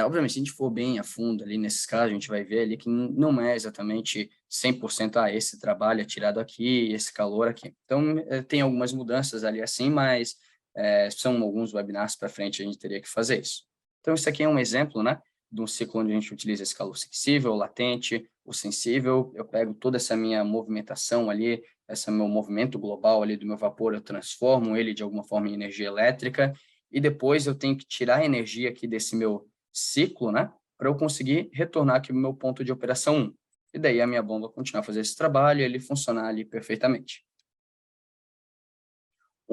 [SPEAKER 1] obviamente, se a gente for bem a fundo ali nesses casos, a gente vai ver ali que não é exatamente 100%, esse trabalho é tirado aqui, esse calor aqui. Então, tem algumas mudanças ali assim, mas são alguns webinars para frente a gente teria que fazer isso. Então, isso aqui é um exemplo, né, de um ciclo onde a gente utiliza esse calor sensível, latente, o sensível. Eu pego toda essa minha movimentação ali, esse meu movimento global ali do meu vapor, eu transformo ele de alguma forma em energia elétrica, e depois eu tenho que tirar a energia aqui desse meu ciclo, né, para eu conseguir retornar aqui no meu ponto de operação 1. E daí a minha bomba continuar a fazer esse trabalho e ele funcionar ali perfeitamente.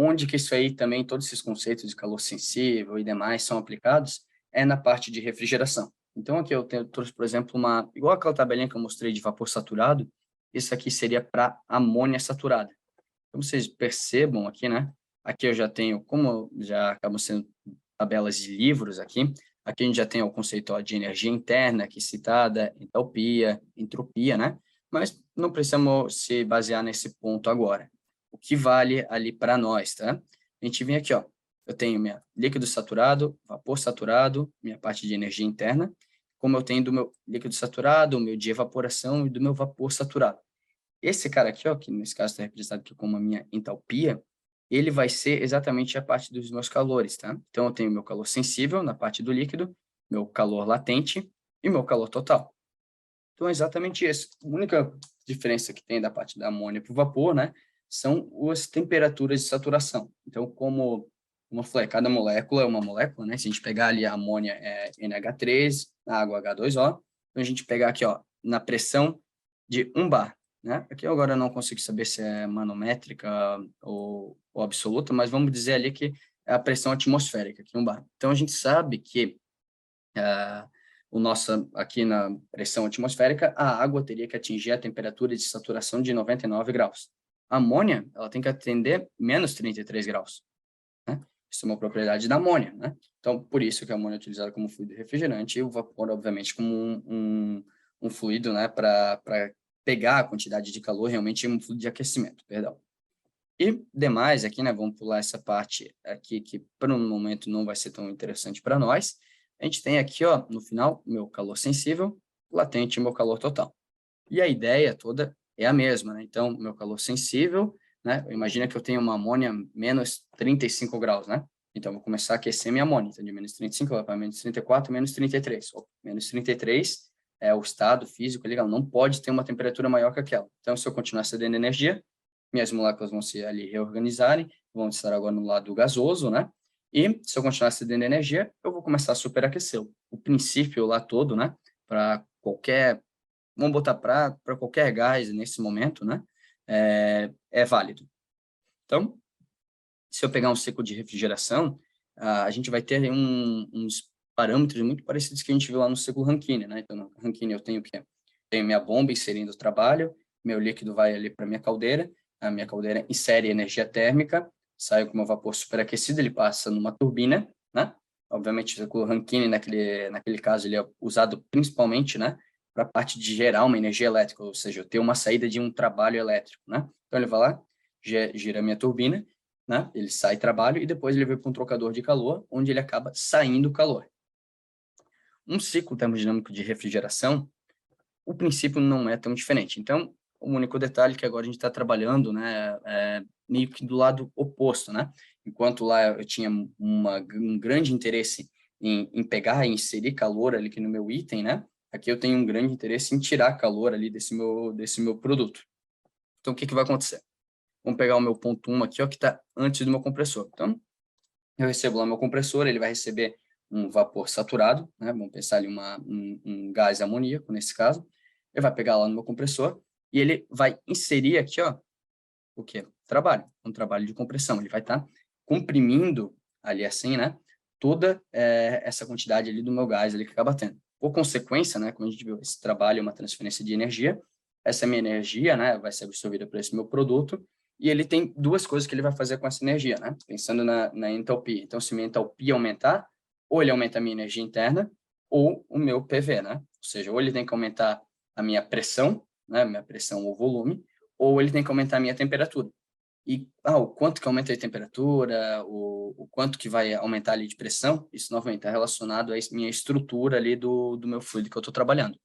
[SPEAKER 1] Onde que isso aí também, todos esses conceitos de calor sensível e demais são aplicados, é na parte de refrigeração. Então, aqui eu trouxe, por exemplo, igual aquela tabelinha que eu mostrei de vapor saturado, isso aqui seria para amônia saturada. Como vocês percebam aqui, né? Aqui eu já tenho, como já acabam sendo tabelas de livros aqui a gente já tem o conceito ó, de energia interna aqui citada, entalpia, entropia, né? Mas não precisamos se basear nesse ponto agora. O que vale ali para nós, tá? A gente vem aqui, ó, eu tenho minha líquido saturado, vapor saturado, minha parte de energia interna, como eu tenho do meu líquido saturado, o meu de evaporação e do meu vapor saturado. Esse cara aqui, ó, que nesse caso está representado aqui como a minha entalpia, ele vai ser exatamente a parte dos meus calores, tá? Então, eu tenho meu calor sensível na parte do líquido, meu calor latente e meu calor total. Então, é exatamente isso. A única diferença que tem da parte da amônia para o vapor, né, são as temperaturas de saturação. Então, como eu falei, cada molécula é uma molécula, né? Se a gente pegar ali a amônia é NH3, a água H2O, então a gente pegar aqui, ó, na pressão de 1 bar, né? Aqui agora eu não consigo saber se é manométrica ou absoluta, mas vamos dizer ali que é a pressão atmosférica, aqui 1 bar. Então, a gente sabe que aqui na pressão atmosférica, a água teria que atingir a temperatura de saturação de 99 graus. A amônia, ela tem que atender menos 33 graus, né? Isso é uma propriedade da amônia, né? Então, por isso que a amônia é utilizada como fluido refrigerante e o vapor, obviamente, como um fluido, né, para pegar a quantidade de calor, realmente um fluido de aquecimento, perdão. E demais aqui, né, vamos pular essa parte aqui que por um momento não vai ser tão interessante para nós. A gente tem aqui, ó, no final, meu calor sensível, latente e meu calor total. E a ideia toda é a mesma, né? Então, meu calor sensível, né? Imagina que eu tenho uma amônia menos 35 graus, né? Então, eu vou começar a aquecer minha amônia. Então, de menos 35 vai para menos 34, menos 33. Menos 33 é o estado físico legal, não pode ter uma temperatura maior que aquela. Então, se eu continuar cedendo energia, minhas moléculas vão se ali reorganizarem, vão estar agora no lado gasoso, né? E se eu continuar cedendo energia, eu vou começar a superaquecê-lo. O princípio lá todo, né? Para qualquer, vamos botar para qualquer gás nesse momento, né? É válido. Então, se eu pegar um ciclo de refrigeração, a gente vai ter uns parâmetros muito parecidos que a gente viu lá no ciclo Rankine, né? Então, no Rankine eu tenho o quê? Tenho minha bomba inserindo o trabalho, meu líquido vai ali para minha caldeira, a minha caldeira insere energia térmica, sai com o meu vapor superaquecido, ele passa numa turbina, né? Obviamente, o ciclo Rankine, naquele caso, ele é usado principalmente, né, para a parte de gerar uma energia elétrica, ou seja, eu ter uma saída de um trabalho elétrico, né? Então, ele vai lá, gira a minha turbina, né? Ele sai trabalho e depois ele vai para um trocador de calor, onde ele acaba saindo o calor. Um ciclo termodinâmico de refrigeração, o princípio não é tão diferente. Então, o único detalhe que agora a gente está trabalhando, né, meio que do lado oposto, né? Enquanto lá eu tinha um grande interesse em pegar e inserir calor ali no meu item, né? Aqui eu tenho um grande interesse em tirar calor ali desse meu produto. Então, o que vai acontecer? Vamos pegar o meu ponto 1 aqui, ó, que está antes do meu compressor. Então, eu recebo lá meu compressor, ele vai receber um vapor saturado, né? Vamos pensar ali um gás amoníaco, nesse caso. Ele vai pegar lá no meu compressor e ele vai inserir aqui, ó, o quê? Trabalho, um trabalho de compressão. Ele vai estar comprimindo ali assim, né? Toda essa quantidade ali do meu gás ali que acaba tendo. Por consequência, né? Como a gente viu, esse trabalho é uma transferência de energia. Essa minha energia, né? Vai ser absorvida por esse meu produto e ele tem duas coisas que ele vai fazer com essa energia, né? Pensando na entalpia. Então, se minha entalpia aumentar, ou ele aumenta a minha energia interna, ou o meu PV, né? Ou seja, ou ele tem que aumentar a minha pressão, né? Minha pressão ou volume, ou ele tem que aumentar a minha temperatura. E o quanto que aumenta a temperatura, o quanto que vai aumentar ali de pressão, isso novamente está relacionado à minha estrutura ali do meu fluido que eu estou trabalhando.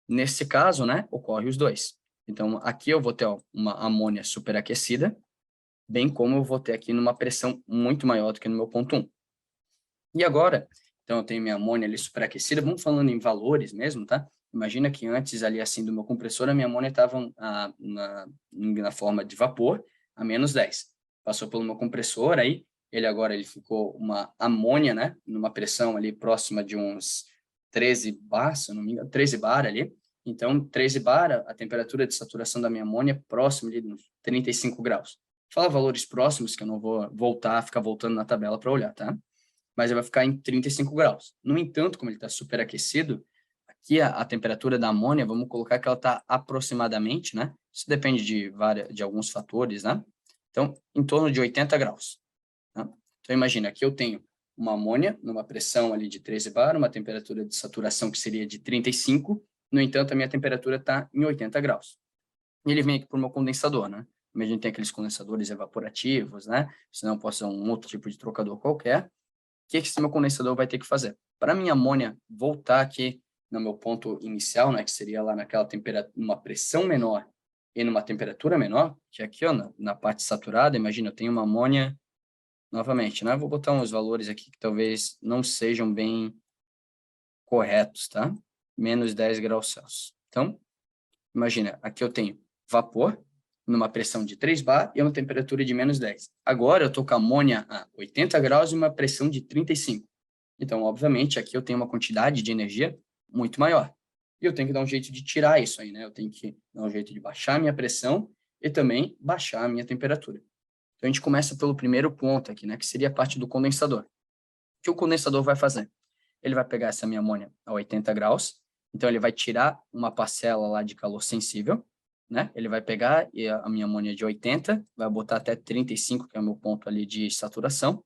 [SPEAKER 1] Nesse caso, né, ocorre os dois. Então, aqui eu vou ter uma amônia superaquecida, bem como eu vou ter aqui numa pressão muito maior do que no meu ponto 1. E agora, então eu tenho minha amônia ali superaquecida, vamos falando em valores mesmo, tá? Imagina que antes ali assim do meu compressor, a minha amônia estava na forma de vapor a menos 10. Passou pelo meu compressor, aí ele ficou uma amônia, né? Numa pressão ali próxima de uns 13 bar, se eu não me engano, 13 bar ali. Então, 13 bar, a temperatura de saturação da minha amônia é próxima ali de uns 35 graus. Fala valores próximos, que eu não vou ficar voltando na tabela para olhar, tá? Mas ele vai ficar em 35 graus. No entanto, como ele está superaquecido, aqui a temperatura da amônia, vamos colocar que ela está aproximadamente, né? Isso depende de alguns fatores, né? Então, em torno de 80 graus. Tá? Então, imagina, aqui eu tenho uma amônia numa pressão ali de 13 bar, uma temperatura de saturação que seria de 35, no entanto, a minha temperatura está em 80 graus. E ele vem aqui para o meu condensador, né? Imagina, tem aqueles condensadores evaporativos, né? Senão eu posso usar um outro tipo de trocador qualquer. O que esse meu condensador vai ter que fazer? Para a minha amônia voltar aqui no meu ponto inicial, né, que seria lá naquela temperatura, uma pressão menor e numa temperatura menor, que é aqui, ó, na parte saturada, imagina, eu tenho uma amônia, novamente, né, vou botar uns valores aqui que talvez não sejam bem corretos, tá? Menos 10 graus Celsius. Então, imagina, aqui eu tenho vapor numa pressão de 3 bar e uma temperatura de menos 10. Agora eu estou com a amônia a 80 graus e uma pressão de 35. Então, obviamente, aqui eu tenho uma quantidade de energia muito maior. E eu tenho que dar um jeito de tirar isso aí, né? Eu tenho que dar um jeito de baixar a minha pressão e também baixar a minha temperatura. Então, a gente começa pelo primeiro ponto aqui, né? Que seria a parte do condensador. O que o condensador vai fazer? Ele vai pegar essa minha amônia a 80 graus, então ele vai tirar uma parcela lá de calor sensível, né? Ele vai pegar e a minha amônia de 80, vai botar até 35, que é o meu ponto ali de saturação.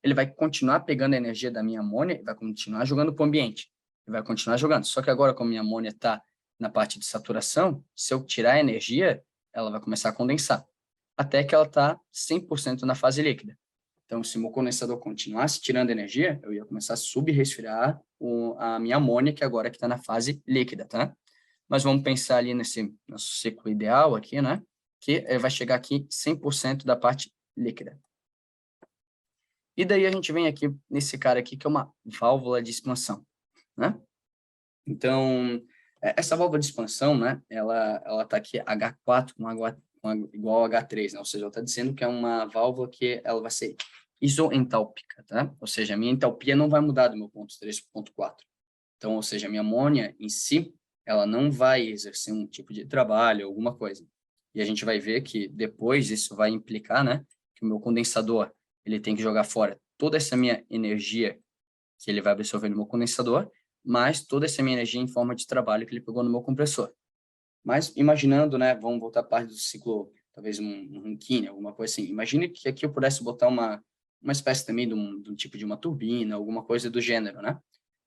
[SPEAKER 1] Ele vai continuar pegando a energia da minha amônia e vai continuar jogando para o ambiente. Ele vai continuar jogando. Só que agora, como a minha amônia está na parte de saturação, se eu tirar a energia, ela vai começar a condensar, até que ela está 100% na fase líquida. Então, se o meu condensador continuasse tirando energia, eu ia começar a subresfriar a minha amônia, que agora está na fase líquida, tá? Mas vamos pensar ali nesse nosso ciclo ideal aqui, né? Que vai chegar aqui 100% da parte líquida. E daí a gente vem aqui nesse cara aqui, que é uma válvula de expansão, né? Então, essa válvula de expansão, né? Ela tá aqui H4 igual a H3, né? Ou seja, ela está dizendo que é uma válvula que ela vai ser isoentálpica, tá? Ou seja, a minha entalpia não vai mudar do meu ponto 3 para o ponto 4. Então, ou seja, a minha amônia em si, ela não vai exercer um tipo de trabalho, alguma coisa. E a gente vai ver que depois isso vai implicar, né? Que o meu condensador, ele tem que jogar fora toda essa minha energia que ele vai absorver no meu condensador, mais toda essa minha energia em forma de trabalho que ele pegou no meu compressor. Mas imaginando, né, vamos voltar à parte do ciclo, talvez um Rankine, alguma coisa assim. Imagine que aqui eu pudesse botar uma espécie também de um tipo de uma turbina, alguma coisa do gênero, né?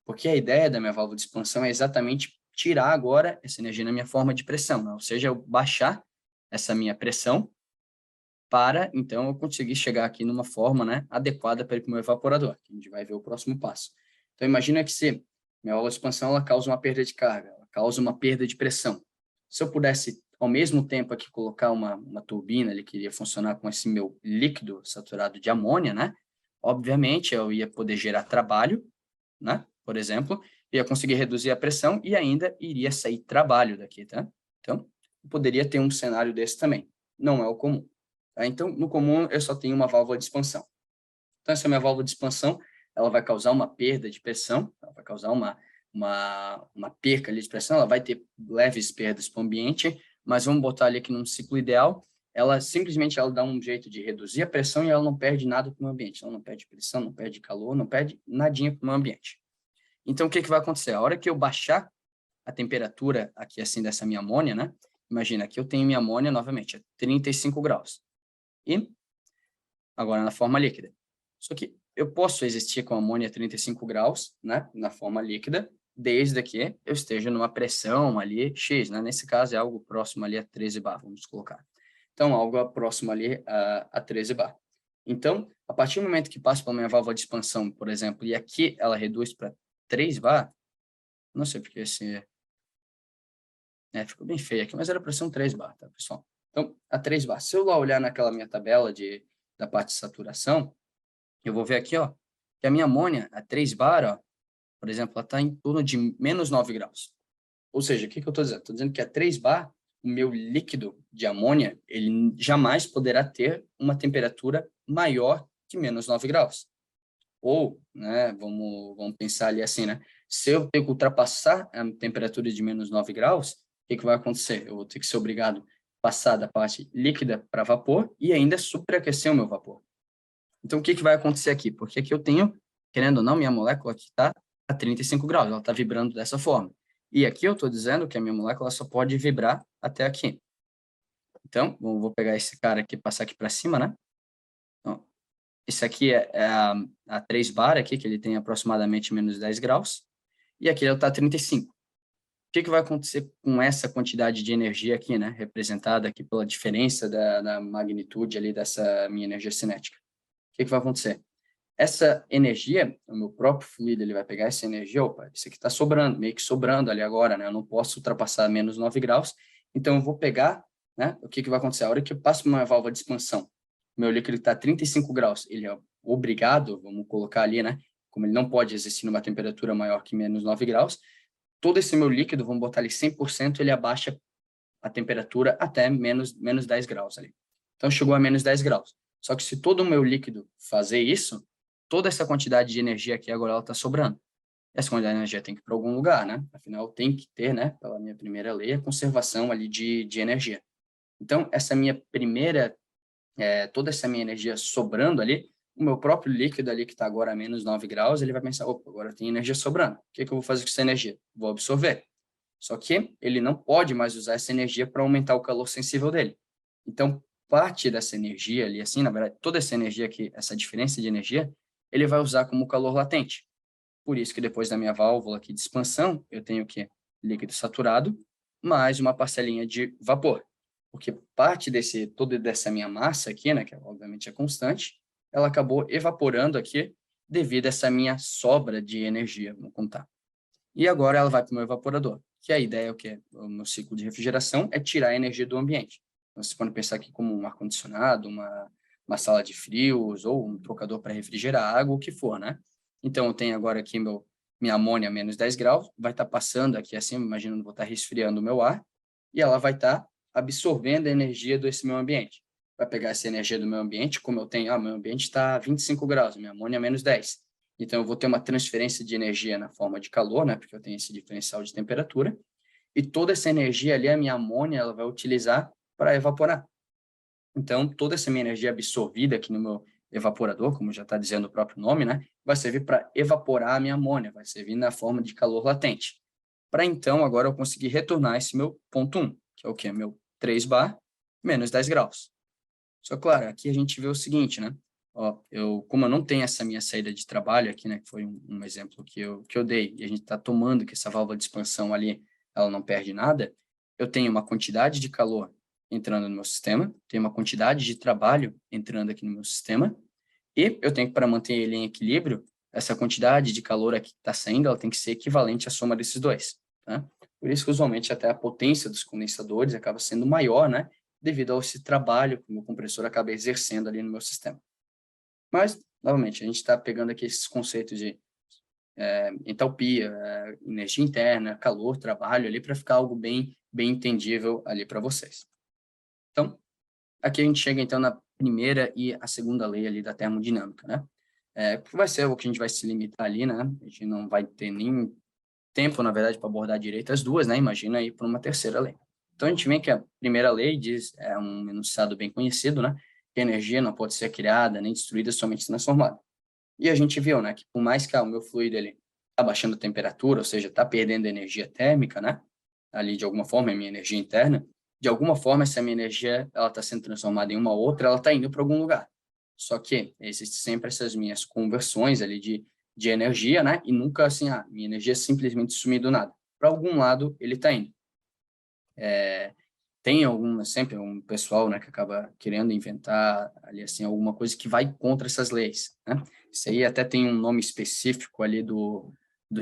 [SPEAKER 1] Porque a ideia da minha válvula de expansão é exatamente tirar agora essa energia na minha forma de pressão, né? Ou seja, eu baixar essa minha pressão para, então, eu conseguir chegar aqui numa forma, né, adequada para o meu evaporador, que a gente vai ver o próximo passo. Então, imagina que se minha válvula de expansão ela causa uma perda de carga, ela causa uma perda de pressão. Se eu pudesse, ao mesmo tempo, aqui colocar uma turbina ali que iria funcionar com esse meu líquido saturado de amônia, né, obviamente, eu ia poder gerar trabalho, né, por exemplo, ia conseguir reduzir a pressão e ainda iria sair trabalho daqui, tá? Então, eu poderia ter um cenário desse também. Não é o comum. Tá? Então, no comum, eu só tenho uma válvula de expansão. Então, essa minha válvula de expansão, ela vai causar uma perda de pressão, ela vai causar uma perca ali de pressão, ela vai ter leves perdas para o ambiente, mas vamos botar ali que num ciclo ideal, ela simplesmente ela dá um jeito de reduzir a pressão e ela não perde nada para o ambiente. Ela não perde pressão, não perde calor, não perde nadinha para o ambiente. Então, o que vai acontecer? A hora que eu baixar a temperatura aqui, assim, dessa minha amônia, né? Imagina, aqui eu tenho minha amônia, novamente, a 35 graus. E agora na forma líquida. Só que eu posso existir com amônia a 35 graus, né? Na forma líquida, desde que eu esteja numa pressão ali X, né? Nesse caso é algo próximo ali a 13 bar, vamos colocar. Então, algo próximo ali a 13 bar. Então, a partir do momento que passa pela minha válvula de expansão, por exemplo, e aqui ela reduz para 3 bar, não sei porque esse... ficou bem feio aqui, mas era para ser um 3 bar, tá, pessoal? Então, a 3 bar. Se eu lá olhar naquela minha tabela da parte de saturação, eu vou ver aqui, ó, que a minha amônia, a 3 bar, ó, por exemplo, ela está em torno de menos 9 graus. Ou seja, o que eu estou dizendo? Estou dizendo que a 3 bar, o meu líquido de amônia, ele jamais poderá ter uma temperatura maior que menos 9 graus. Ou, né, vamos pensar ali assim, né? Se eu tenho que ultrapassar a temperatura de menos 9 graus, o que vai acontecer? Eu vou ter que ser obrigado a passar da parte líquida para vapor e ainda superaquecer o meu vapor. Então, o que vai acontecer aqui? Porque aqui eu tenho, querendo ou não, minha molécula aqui está a 35 graus, ela está vibrando dessa forma. E aqui eu estou dizendo que a minha molécula só pode vibrar até aqui. Então, vou pegar esse cara aqui e passar aqui para cima, né? Então, esse aqui é a 3 bar aqui, que ele tem aproximadamente menos 10 graus, e aqui ele está a 35. O que vai acontecer com essa quantidade de energia aqui, né? Representada aqui pela diferença da magnitude ali dessa minha energia cinética. O que vai acontecer? Essa energia, o meu próprio fluido, ele vai pegar essa energia, opa, isso aqui está sobrando, meio que sobrando ali agora, né? Eu não posso ultrapassar menos 9 graus, então eu vou pegar, né? O que vai acontecer? A hora que eu passo por uma válvula de expansão, meu líquido está a 35 graus, ele é obrigado, vamos colocar ali, né? Como ele não pode existir numa temperatura maior que menos 9 graus, todo esse meu líquido, vamos botar ali 100%, ele abaixa a temperatura até menos 10 graus ali. Então, chegou a menos 10 graus. Só que se todo o meu líquido fazer isso, toda essa quantidade de energia aqui agora ela está sobrando. Essa quantidade de energia tem que ir para algum lugar, né? Afinal, tem que ter, né, pela minha primeira lei, a conservação ali de energia. Então, essa minha primeira, toda essa minha energia sobrando ali, o meu próprio líquido ali, que está agora a menos 9 graus, ele vai pensar, opa, agora tem energia sobrando. O que eu vou fazer com essa energia? Vou absorver. Só que ele não pode mais usar essa energia para aumentar o calor sensível dele. Então, parte dessa energia ali, assim, na verdade, toda essa energia aqui, essa diferença de energia, ele vai usar como calor latente. Por isso que depois da minha válvula aqui de expansão, eu tenho o quê? Líquido saturado, mais uma parcelinha de vapor. Porque parte toda dessa minha massa aqui, né, que obviamente é constante, ela acabou evaporando aqui devido a essa minha sobra de energia, vamos contar. E agora ela vai para o meu evaporador, que a ideia é o quê? O meu ciclo de refrigeração é tirar a energia do ambiente. Então, vocês podem pensar aqui como um ar-condicionado, uma sala de frios, ou um trocador para refrigerar água, o que for, né? Então, eu tenho agora aqui minha amônia a menos 10 graus, vai estar passando aqui assim, imaginando, vou estar resfriando o meu ar, e ela vai estar absorvendo a energia desse meu ambiente. Vai pegar essa energia do meu ambiente, como eu tenho, meu ambiente está a 25 graus, minha amônia a menos 10. Então, eu vou ter uma transferência de energia na forma de calor, né, porque eu tenho esse diferencial de temperatura, e toda essa energia ali, a minha amônia, ela vai utilizar para evaporar. Então, toda essa minha energia absorvida aqui no meu evaporador, como já está dizendo o próprio nome, né, vai servir para evaporar a minha amônia, vai servir na forma de calor latente. Para então, agora eu conseguir retornar esse meu ponto 1, que é o quê? Meu 3 bar menos 10 graus. Só claro, aqui a gente vê o seguinte, né? Ó, como eu não tenho essa minha saída de trabalho aqui, né, que foi um exemplo que eu dei, e a gente está tomando que essa válvula de expansão ali, ela não perde nada, eu tenho uma quantidade de calor entrando no meu sistema, tenho uma quantidade de trabalho entrando aqui no meu sistema, e eu tenho que, para manter ele em equilíbrio, essa quantidade de calor aqui que está saindo, ela tem que ser equivalente à soma desses dois, tá? Por isso que, usualmente, até a potência dos condensadores acaba sendo maior, né? Devido a esse trabalho que o meu compressor acaba exercendo ali no meu sistema. Mas, novamente, a gente está pegando aqui esses conceitos de entalpia, energia interna, calor, trabalho ali para ficar algo bem entendível ali para vocês. Então, aqui a gente chega então na primeira e a segunda lei ali da termodinâmica, né? Que vai ser o que a gente vai se limitar ali, né? A gente não vai ter nem tempo, na verdade, para abordar direito as duas, né? Imagina aí por uma terceira lei. Então, a gente vê que a primeira lei diz, é um enunciado bem conhecido, né? Que a energia não pode ser criada nem destruída, somente transformada. E a gente viu, né? Que por mais que o meu fluido ele está baixando a temperatura, ou seja, está perdendo energia térmica, né? Ali, de alguma forma, é minha energia interna. De alguma forma, essa minha energia ela está sendo transformada em uma outra, ela está indo para algum lugar. Só que existem sempre essas minhas conversões ali de energia, né? E nunca assim, minha energia simplesmente sumir do nada. Para algum lado ele está indo. Tem sempre um pessoal, né, que acaba querendo inventar ali assim alguma coisa que vai contra essas leis, né? Isso aí até tem um nome específico ali do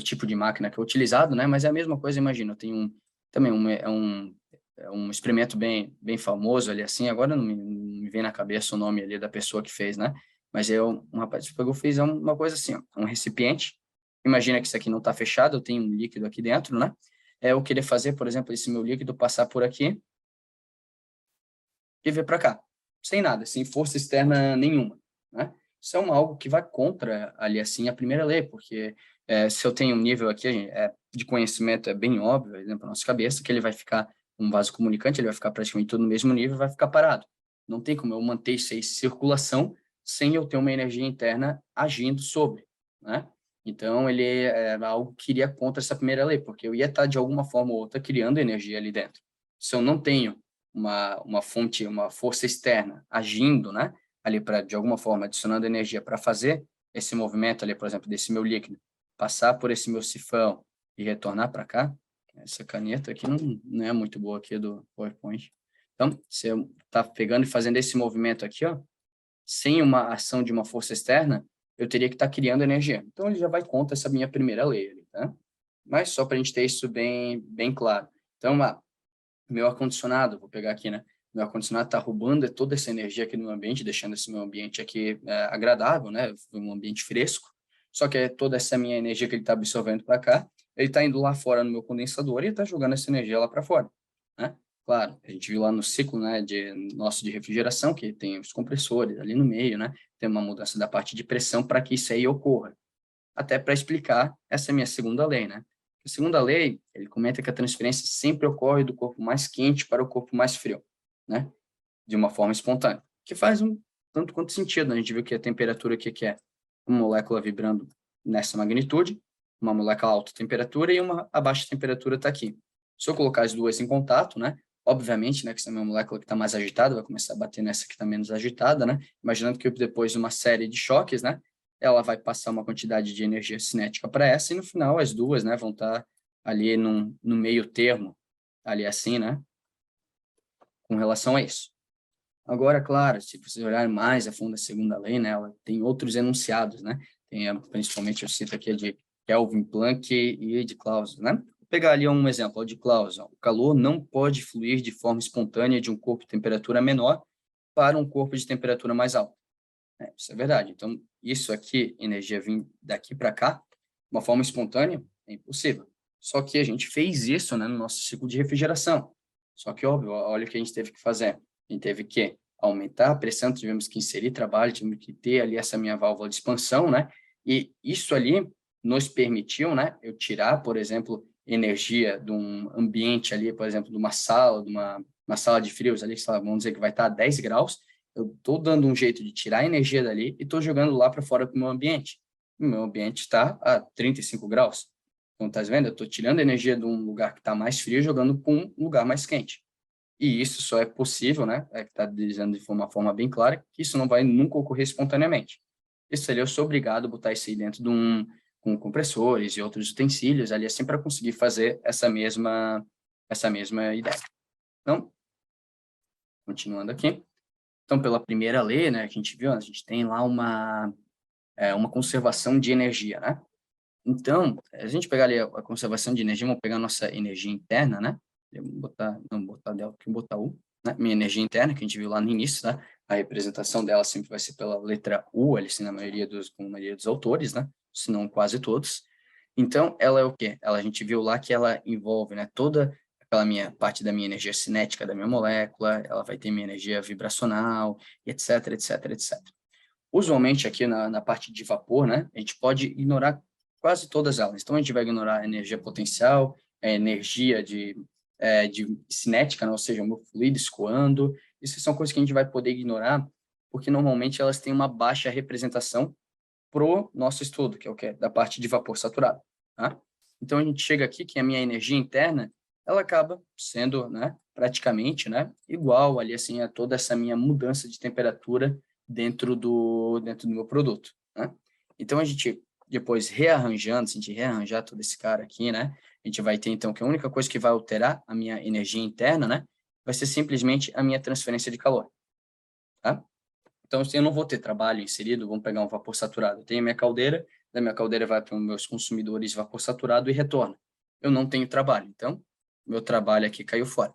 [SPEAKER 1] tipo de máquina que é utilizado, né? Mas é a mesma coisa, imagina, tem também é um experimento bem famoso ali assim, agora não me vem na cabeça o nome ali da pessoa que fez, né? Mas um rapaz que pegou, fez uma coisa assim, ó, um recipiente. Imagina que isso aqui não está fechado, eu tenho um líquido aqui dentro, né? Eu queria fazer, por exemplo, esse meu líquido passar por aqui e vir para cá, sem nada, sem força externa nenhuma, né? Isso é algo que vai contra ali assim a primeira lei, porque se eu tenho um nível aqui de conhecimento é bem óbvio, exemplo, na nossa cabeça, que ele vai ficar um vaso comunicante, ele vai ficar praticamente todo no mesmo nível, vai ficar parado. Não tem como eu manter isso em circulação sem eu ter uma energia interna agindo sobre, né? Então, ele era algo que iria contra essa primeira lei, porque eu ia estar, de alguma forma ou outra, criando energia ali dentro. Se eu não tenho uma fonte, uma força externa agindo, né, ali para, de alguma forma, adicionando energia para fazer esse movimento ali, por exemplo, desse meu líquido, passar por esse meu sifão e retornar para cá, essa caneta aqui não é muito boa aqui do PowerPoint. Então, você está pegando e fazendo esse movimento aqui, ó, sem uma ação de uma força externa, eu teria que estar criando energia. Então, ele já vai contra essa minha primeira lei, ali, tá? Mas só para a gente ter isso bem claro. Então, meu ar-condicionado, vou pegar aqui, né? Meu ar-condicionado está roubando toda essa energia aqui no meu ambiente, deixando esse meu ambiente aqui agradável, né? Um ambiente fresco. Só que toda essa minha energia que ele está absorvendo para cá, ele está indo lá fora no meu condensador e está jogando essa energia lá para fora, né? Claro, a gente viu lá no ciclo, né, nosso de refrigeração, que tem os compressores ali no meio, né? Tem uma mudança da parte de pressão para que isso aí ocorra. Até para explicar essa minha segunda lei, né? A segunda lei, ele comenta que a transferência sempre ocorre do corpo mais quente para o corpo mais frio, né? De uma forma espontânea, que faz um tanto quanto sentido, né? A gente viu que a temperatura aqui que é uma molécula vibrando nessa magnitude, uma molécula a alta temperatura e uma a baixa temperatura está aqui. Se eu colocar as duas em contato, né, obviamente, né, que essa é uma molécula que está mais agitada vai começar a bater nessa que está menos agitada, né, imaginando que depois de uma série de choques, né, ela vai passar uma quantidade de energia cinética para essa, e no final as duas, né, vão estar ali no meio termo, ali assim, né, com relação a isso. Agora, claro, se você olhar mais a fundo a segunda lei, né, ela tem outros enunciados, né, principalmente eu cito aqui a de Kelvin, Planck e de Clausius, né. Vou pegar ali um exemplo, o de Clausius, ó, o calor não pode fluir de forma espontânea de um corpo de temperatura menor para um corpo de temperatura mais alta. Isso é verdade. Então, isso aqui, energia vir daqui para cá, de uma forma espontânea, é impossível. Só que a gente fez isso, né, no nosso ciclo de refrigeração. Só que, óbvio, olha o que a gente teve que fazer. A gente teve que aumentar a pressão, tivemos que inserir trabalho, tivemos que ter ali essa minha válvula de expansão, né? E isso ali nos permitiu, né, eu tirar, por exemplo, energia de um ambiente ali, por exemplo, de uma sala, uma sala de frios ali, vamos dizer que vai estar a 10 graus, eu estou dando um jeito de tirar a energia dali e estou jogando lá para fora para o meu ambiente. O meu ambiente está a 35 graus. Então, está vendo? Eu estou tirando a energia de um lugar que está mais frio e jogando para um lugar mais quente. E isso só é possível, né? Está dizendo de uma forma bem clara que isso não vai nunca ocorrer espontaneamente. Isso ali eu sou obrigado a botar isso aí dentro de com compressores e outros utensílios ali assim para conseguir fazer essa mesma ideia. Então, continuando aqui. Então, pela primeira lei, né, que a gente viu, a gente tem lá uma conservação de energia, né? Então, a gente pegar ali a conservação de energia, vamos pegar a nossa energia interna, né? Não botar delta, que botar U, né? Minha energia interna, que a gente viu lá no início, tá? A representação dela sempre vai ser pela letra U, ali, assim, com a maioria dos autores, né? Se não quase todos. Então, ela é o quê? A gente viu lá que ela envolve, né, toda aquela minha parte da minha energia cinética da minha molécula, ela vai ter minha energia vibracional, etc, etc, etc. Usualmente, aqui na parte de vapor, né, a gente pode ignorar quase todas elas. Então, a gente vai ignorar a energia potencial, a energia de cinética, né, ou seja, o meu fluido escoando. Isso são coisas que a gente vai poder ignorar, porque normalmente elas têm uma baixa representação para o nosso estudo, que é o quê? Da parte de vapor saturado. Tá? Então, a gente chega aqui que a minha energia interna, ela acaba sendo, né, praticamente, né, igual ali, assim, a toda essa minha mudança de temperatura dentro do meu produto. Né? Então, a gente, depois rearranjando, se a gente rearranjar todo esse cara aqui, né, a gente vai ter, então, que a única coisa que vai alterar a minha energia interna, né, vai ser simplesmente a minha transferência de calor. Tá? Então, assim, eu não vou ter trabalho inserido, vamos pegar um vapor saturado. Eu tenho a minha caldeira, da minha caldeira vai para os meus consumidores de vapor saturado e retorna. Eu não tenho trabalho, então, meu trabalho aqui caiu fora.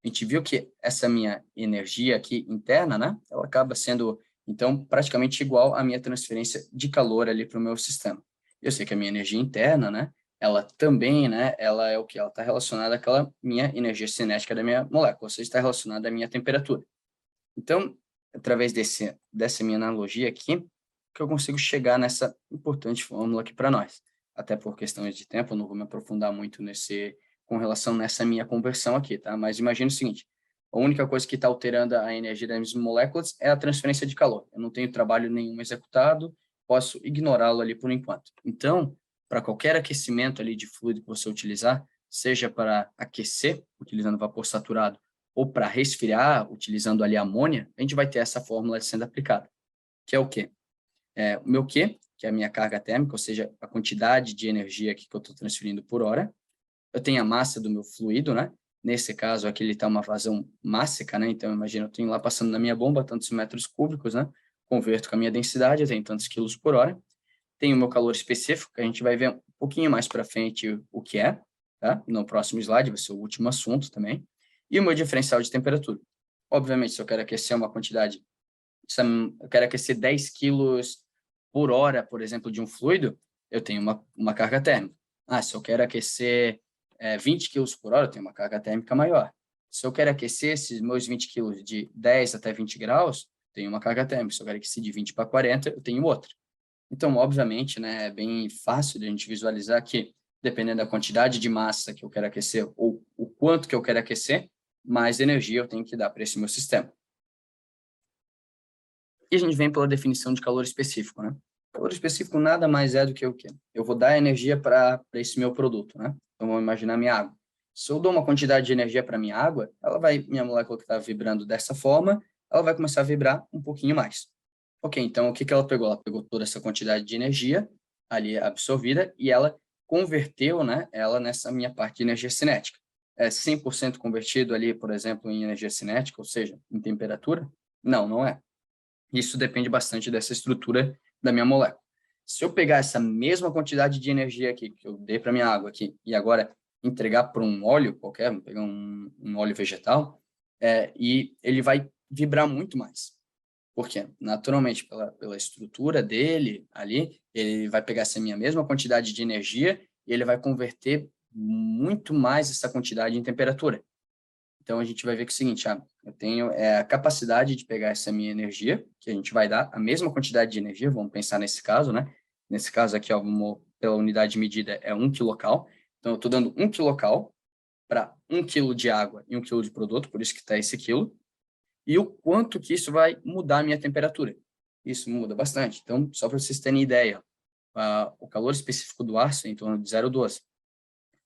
[SPEAKER 1] A gente viu que essa minha energia aqui interna, né, ela acaba sendo, então, praticamente igual à minha transferência de calor ali para o meu sistema. Eu sei que a minha energia interna, né, ela também, né, ela é o que? Ela está relacionada àquela minha energia cinética da minha molécula, ou seja, está relacionada à minha temperatura. Então, através dessa minha analogia aqui, que eu consigo chegar nessa importante fórmula aqui para nós. Até por questões de tempo, eu não vou me aprofundar muito com relação nessa minha conversão aqui, tá? Mas imagine o seguinte, a única coisa que está alterando a energia das minhas moléculas é a transferência de calor. Eu não tenho trabalho nenhum executado, posso ignorá-lo ali por enquanto. Então, para qualquer aquecimento ali de fluido que você utilizar, seja para aquecer, utilizando vapor saturado, ou para resfriar, utilizando ali amônia, a gente vai ter essa fórmula sendo aplicada, que é o quê? O meu Q, que é a minha carga térmica, ou seja, a quantidade de energia que eu estou transferindo por hora. Eu tenho a massa do meu fluido, né? Nesse caso, aqui ele está uma vazão mássica, né? Então, imagina, eu tenho lá passando na minha bomba tantos metros cúbicos, né? Converto com a minha densidade, eu tenho tantos quilos por hora. Tenho o meu calor específico, que a gente vai ver um pouquinho mais para frente o que é, tá? No próximo slide, vai ser o último assunto também. E o meu diferencial de temperatura. Obviamente, se eu quero aquecer uma quantidade, se eu quero aquecer 10 quilos por hora, por exemplo, de um fluido, eu tenho uma carga térmica. Se eu quero aquecer 20 quilos por hora, eu tenho uma carga térmica maior. Se eu quero aquecer esses meus 20 quilos de 10 até 20 graus, tenho uma carga térmica. Se eu quero aquecer de 20 para 40, eu tenho outra. Então, obviamente, né, é bem fácil de a gente visualizar que, dependendo da quantidade de massa que eu quero aquecer ou o quanto que eu quero aquecer, mais energia eu tenho que dar para esse meu sistema. E a gente vem pela definição de calor específico, né? Calor específico nada mais é do que o quê? Eu vou dar energia para esse meu produto, né? Então, vamos imaginar minha água. Se eu dou uma quantidade de energia para minha água, minha molécula que está vibrando dessa forma, ela vai começar a vibrar um pouquinho mais. Ok, então o que ela pegou? Ela pegou toda essa quantidade de energia ali absorvida e ela converteu, né, ela nessa minha parte de energia cinética. É 100% convertido ali, por exemplo, em energia cinética, ou seja, em temperatura? Não, não é. Isso depende bastante dessa estrutura da minha molécula. Se eu pegar essa mesma quantidade de energia aqui, que eu dei para minha água aqui, e agora entregar para um óleo qualquer, vou pegar um óleo vegetal, e ele vai vibrar muito mais. Por quê? Naturalmente, pela estrutura dele ali, ele vai pegar essa minha mesma quantidade de energia e ele vai converter muito mais essa quantidade em temperatura. Então, a gente vai ver que é o seguinte, eu tenho a capacidade de pegar essa minha energia, que a gente vai dar a mesma quantidade de energia, vamos pensar nesse caso, né? Nesse caso aqui, ó, pela unidade de medida é 1 quilocal. Então, eu estou dando 1 quilocal para 1 quilo de água e 1 quilo de produto, por isso que está esse quilo. E o quanto que isso vai mudar a minha temperatura. Isso muda bastante. Então, só para vocês terem ideia, o calor específico do ar é em torno de 0,12.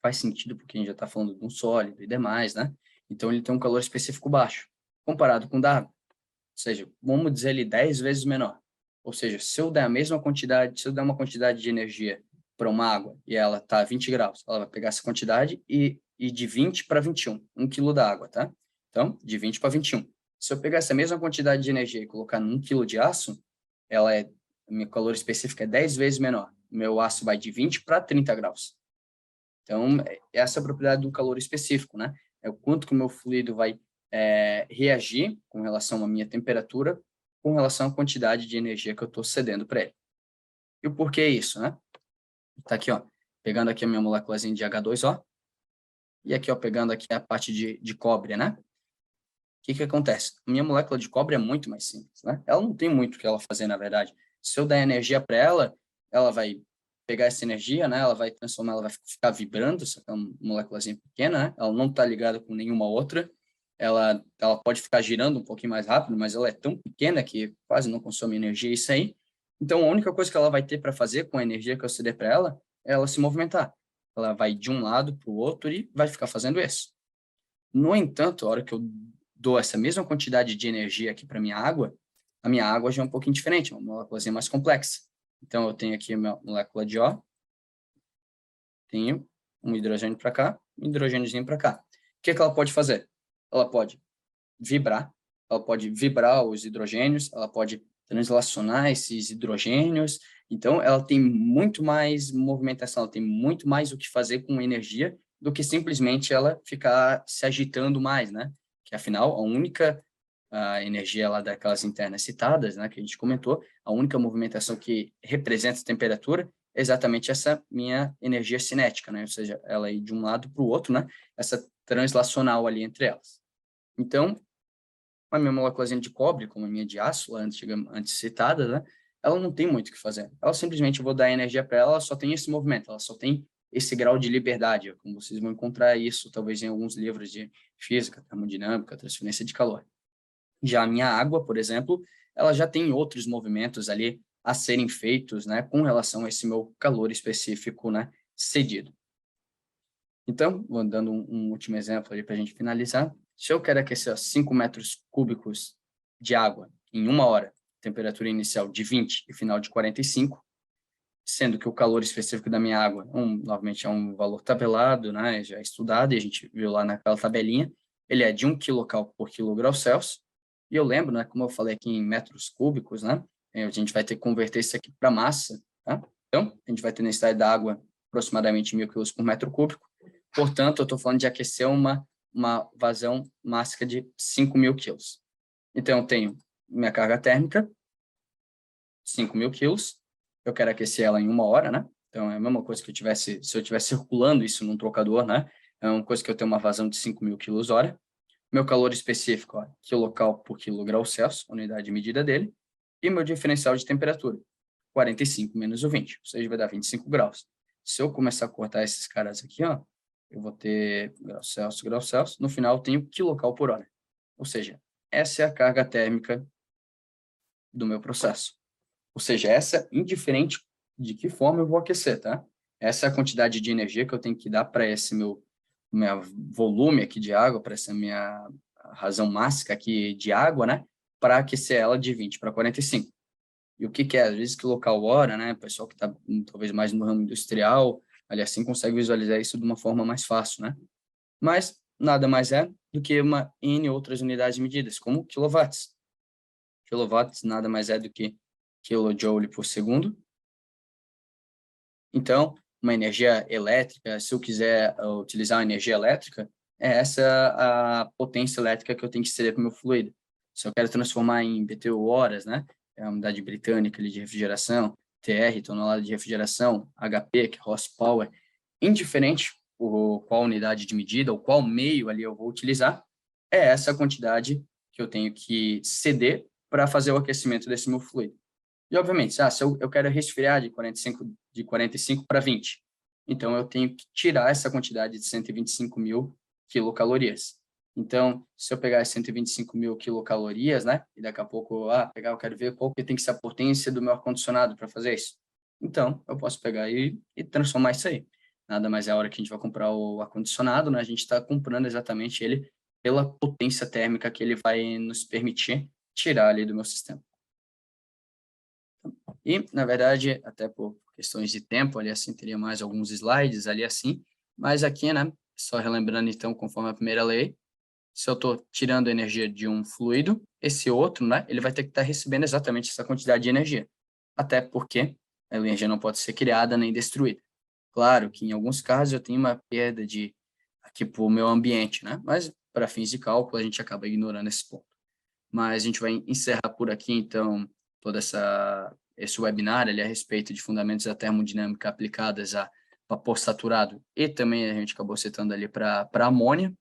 [SPEAKER 1] Faz sentido porque a gente já está falando de um sólido e demais, né? Então, ele tem um calor específico baixo, comparado com o da água. Ou seja, vamos dizer ele 10 vezes menor. Ou seja, se eu der a mesma quantidade, se eu der uma quantidade de energia para uma água e ela está a 20 graus, ela vai pegar essa quantidade e de 20 para 21, 1 quilo da água, tá? Então, de 20 para 21. Se eu pegar essa mesma quantidade de energia e colocar num quilo de aço, meu calor específico é 10 vezes menor. Meu aço vai de 20 para 30 graus. Então, essa é a propriedade do calor específico, né? É o quanto que o meu fluido vai reagir com relação à minha temperatura, com relação à quantidade de energia que eu estou cedendo para ele. E o porquê isso, né? Tá aqui, ó, pegando aqui a minha moléculazinha de H2O, e aqui, ó, pegando aqui a parte de cobre, né? O que acontece? A minha molécula de cobre é muito mais simples, né? Ela não tem muito o que ela fazer, na verdade. Se eu der energia para ela, ela vai pegar essa energia, né? Ela vai transformar, ela vai ficar vibrando, só que é uma moléculazinha pequena, né? Ela não está ligada com nenhuma outra. Ela pode ficar girando um pouquinho mais rápido, mas ela é tão pequena que quase não consome energia, isso aí. Então, a única coisa que ela vai ter para fazer com a energia que eu ceder para ela é ela se movimentar. Ela vai de um lado para o outro e vai ficar fazendo isso. No entanto, a hora que eu dou essa mesma quantidade de energia aqui para a minha água já é um pouquinho diferente, uma molécula mais complexa. Então, eu tenho aqui a minha molécula de O, tenho um hidrogênio para cá, um hidrogêniozinho para cá. O que ela pode fazer? Ela pode vibrar os hidrogênios, ela pode translacionar esses hidrogênios. Então, ela tem muito mais movimentação, ela tem muito mais o que fazer com energia do que simplesmente ela ficar se agitando mais, né? Que, afinal, a energia lá daquelas internas citadas, né, que a gente comentou, a única movimentação que representa a temperatura é exatamente essa minha energia cinética, né? Ou seja, ela ir de um lado para o outro, né? Essa translacional ali entre elas. Então, a minha moléculazinha de cobre, como a minha de aço, antes citada, né? Ela não tem muito o que fazer. Ela simplesmente, eu vou dar energia para ela, ela só tem esse movimento, ela só tem esse grau de liberdade, como vocês vão encontrar isso, talvez em alguns livros de física, termodinâmica, transferência de calor. Já a minha água, por exemplo, ela já tem outros movimentos ali a serem feitos, né, com relação a esse meu calor específico, né, cedido. Então, vou dando um último exemplo ali para a gente finalizar. Se eu quero aquecer 5 metros cúbicos de água em 1 hora, temperatura inicial de 20 e final de 45, sendo que o calor específico da minha água, novamente, é um valor tabelado, né, já estudado, e a gente viu lá naquela tabelinha, ele é de 1 quilocal por quilograu Celsius, e eu lembro, né, como eu falei aqui em metros cúbicos, né, a gente vai ter que converter isso aqui para massa, tá? Então, a gente vai ter necessidade da água aproximadamente 1.000 quilos por metro cúbico, portanto, eu estou falando de aquecer uma vazão máxima de 5.000 quilos. Então, eu tenho minha carga térmica, 5.000 quilos, eu quero aquecer ela em 1 hora, né? Então, é a mesma coisa que se eu estivesse circulando isso num trocador, né? É uma coisa que eu tenho uma vazão de 5.000 quilos-hora. Meu calor específico, ó, quilocal por quilograu Celsius, unidade de medida dele. E meu diferencial de temperatura, 45 menos o 20, ou seja, vai dar 25 graus. Se eu começar a cortar esses caras aqui, ó, eu vou ter grau Celsius. No final, eu tenho quilocal por hora. Ou seja, essa é a carga térmica do meu processo. Ou seja, essa, indiferente de que forma eu vou aquecer, tá? Essa é a quantidade de energia que eu tenho que dar para esse meu meu volume aqui de água, para essa minha razão máxima aqui de água, né, para aquecer ela de 20 para 45. E o que que é? Às vezes, quilocal-hora, né, o pessoal que está talvez mais no ramo industrial, ali assim, consegue visualizar isso de uma forma mais fácil, né? Mas nada mais é do que uma N outras unidades medidas, como quilowatts. Quilowatts nada mais é do que kilojoule por segundo. Então, uma energia elétrica, se eu quiser utilizar uma energia elétrica, é essa a potência elétrica que eu tenho que ceder para o meu fluido. Se eu quero transformar em BTU horas, né, é a unidade britânica ali de refrigeração, TR, tonelada de refrigeração, HP, que é horsepower, indiferente qual unidade de medida ou qual meio ali eu vou utilizar, é essa a quantidade que eu tenho que ceder para fazer o aquecimento desse meu fluido. E, obviamente, se eu quero resfriar de 45 para 20, então eu tenho que tirar essa quantidade de 125 mil quilocalorias. Então, se eu pegar as 125 mil quilocalorias, né, e daqui a pouco, eu quero ver qual que tem que ser a potência do meu ar-condicionado para fazer isso. Então, eu posso pegar e transformar isso aí. Nada mais é a hora que a gente vai comprar o ar-condicionado, né, a gente está comprando exatamente ele pela potência térmica que ele vai nos permitir tirar ali do meu sistema. E, na verdade, até por questões de tempo, ali assim, teria mais alguns slides ali assim, mas aqui, né, só relembrando então, conforme a primeira lei, se eu estou tirando energia de um fluido, esse outro, né, ele vai ter que estar recebendo exatamente essa quantidade de energia, até porque a energia não pode ser criada nem destruída. Claro que em alguns casos eu tenho uma perda de aqui para o meu ambiente, né, mas para fins de cálculo a gente acaba ignorando esse ponto. Mas a gente vai encerrar por aqui, então, toda esse webinar ali a respeito de fundamentos da termodinâmica aplicadas a vapor saturado e também a gente acabou citando ali para amônia.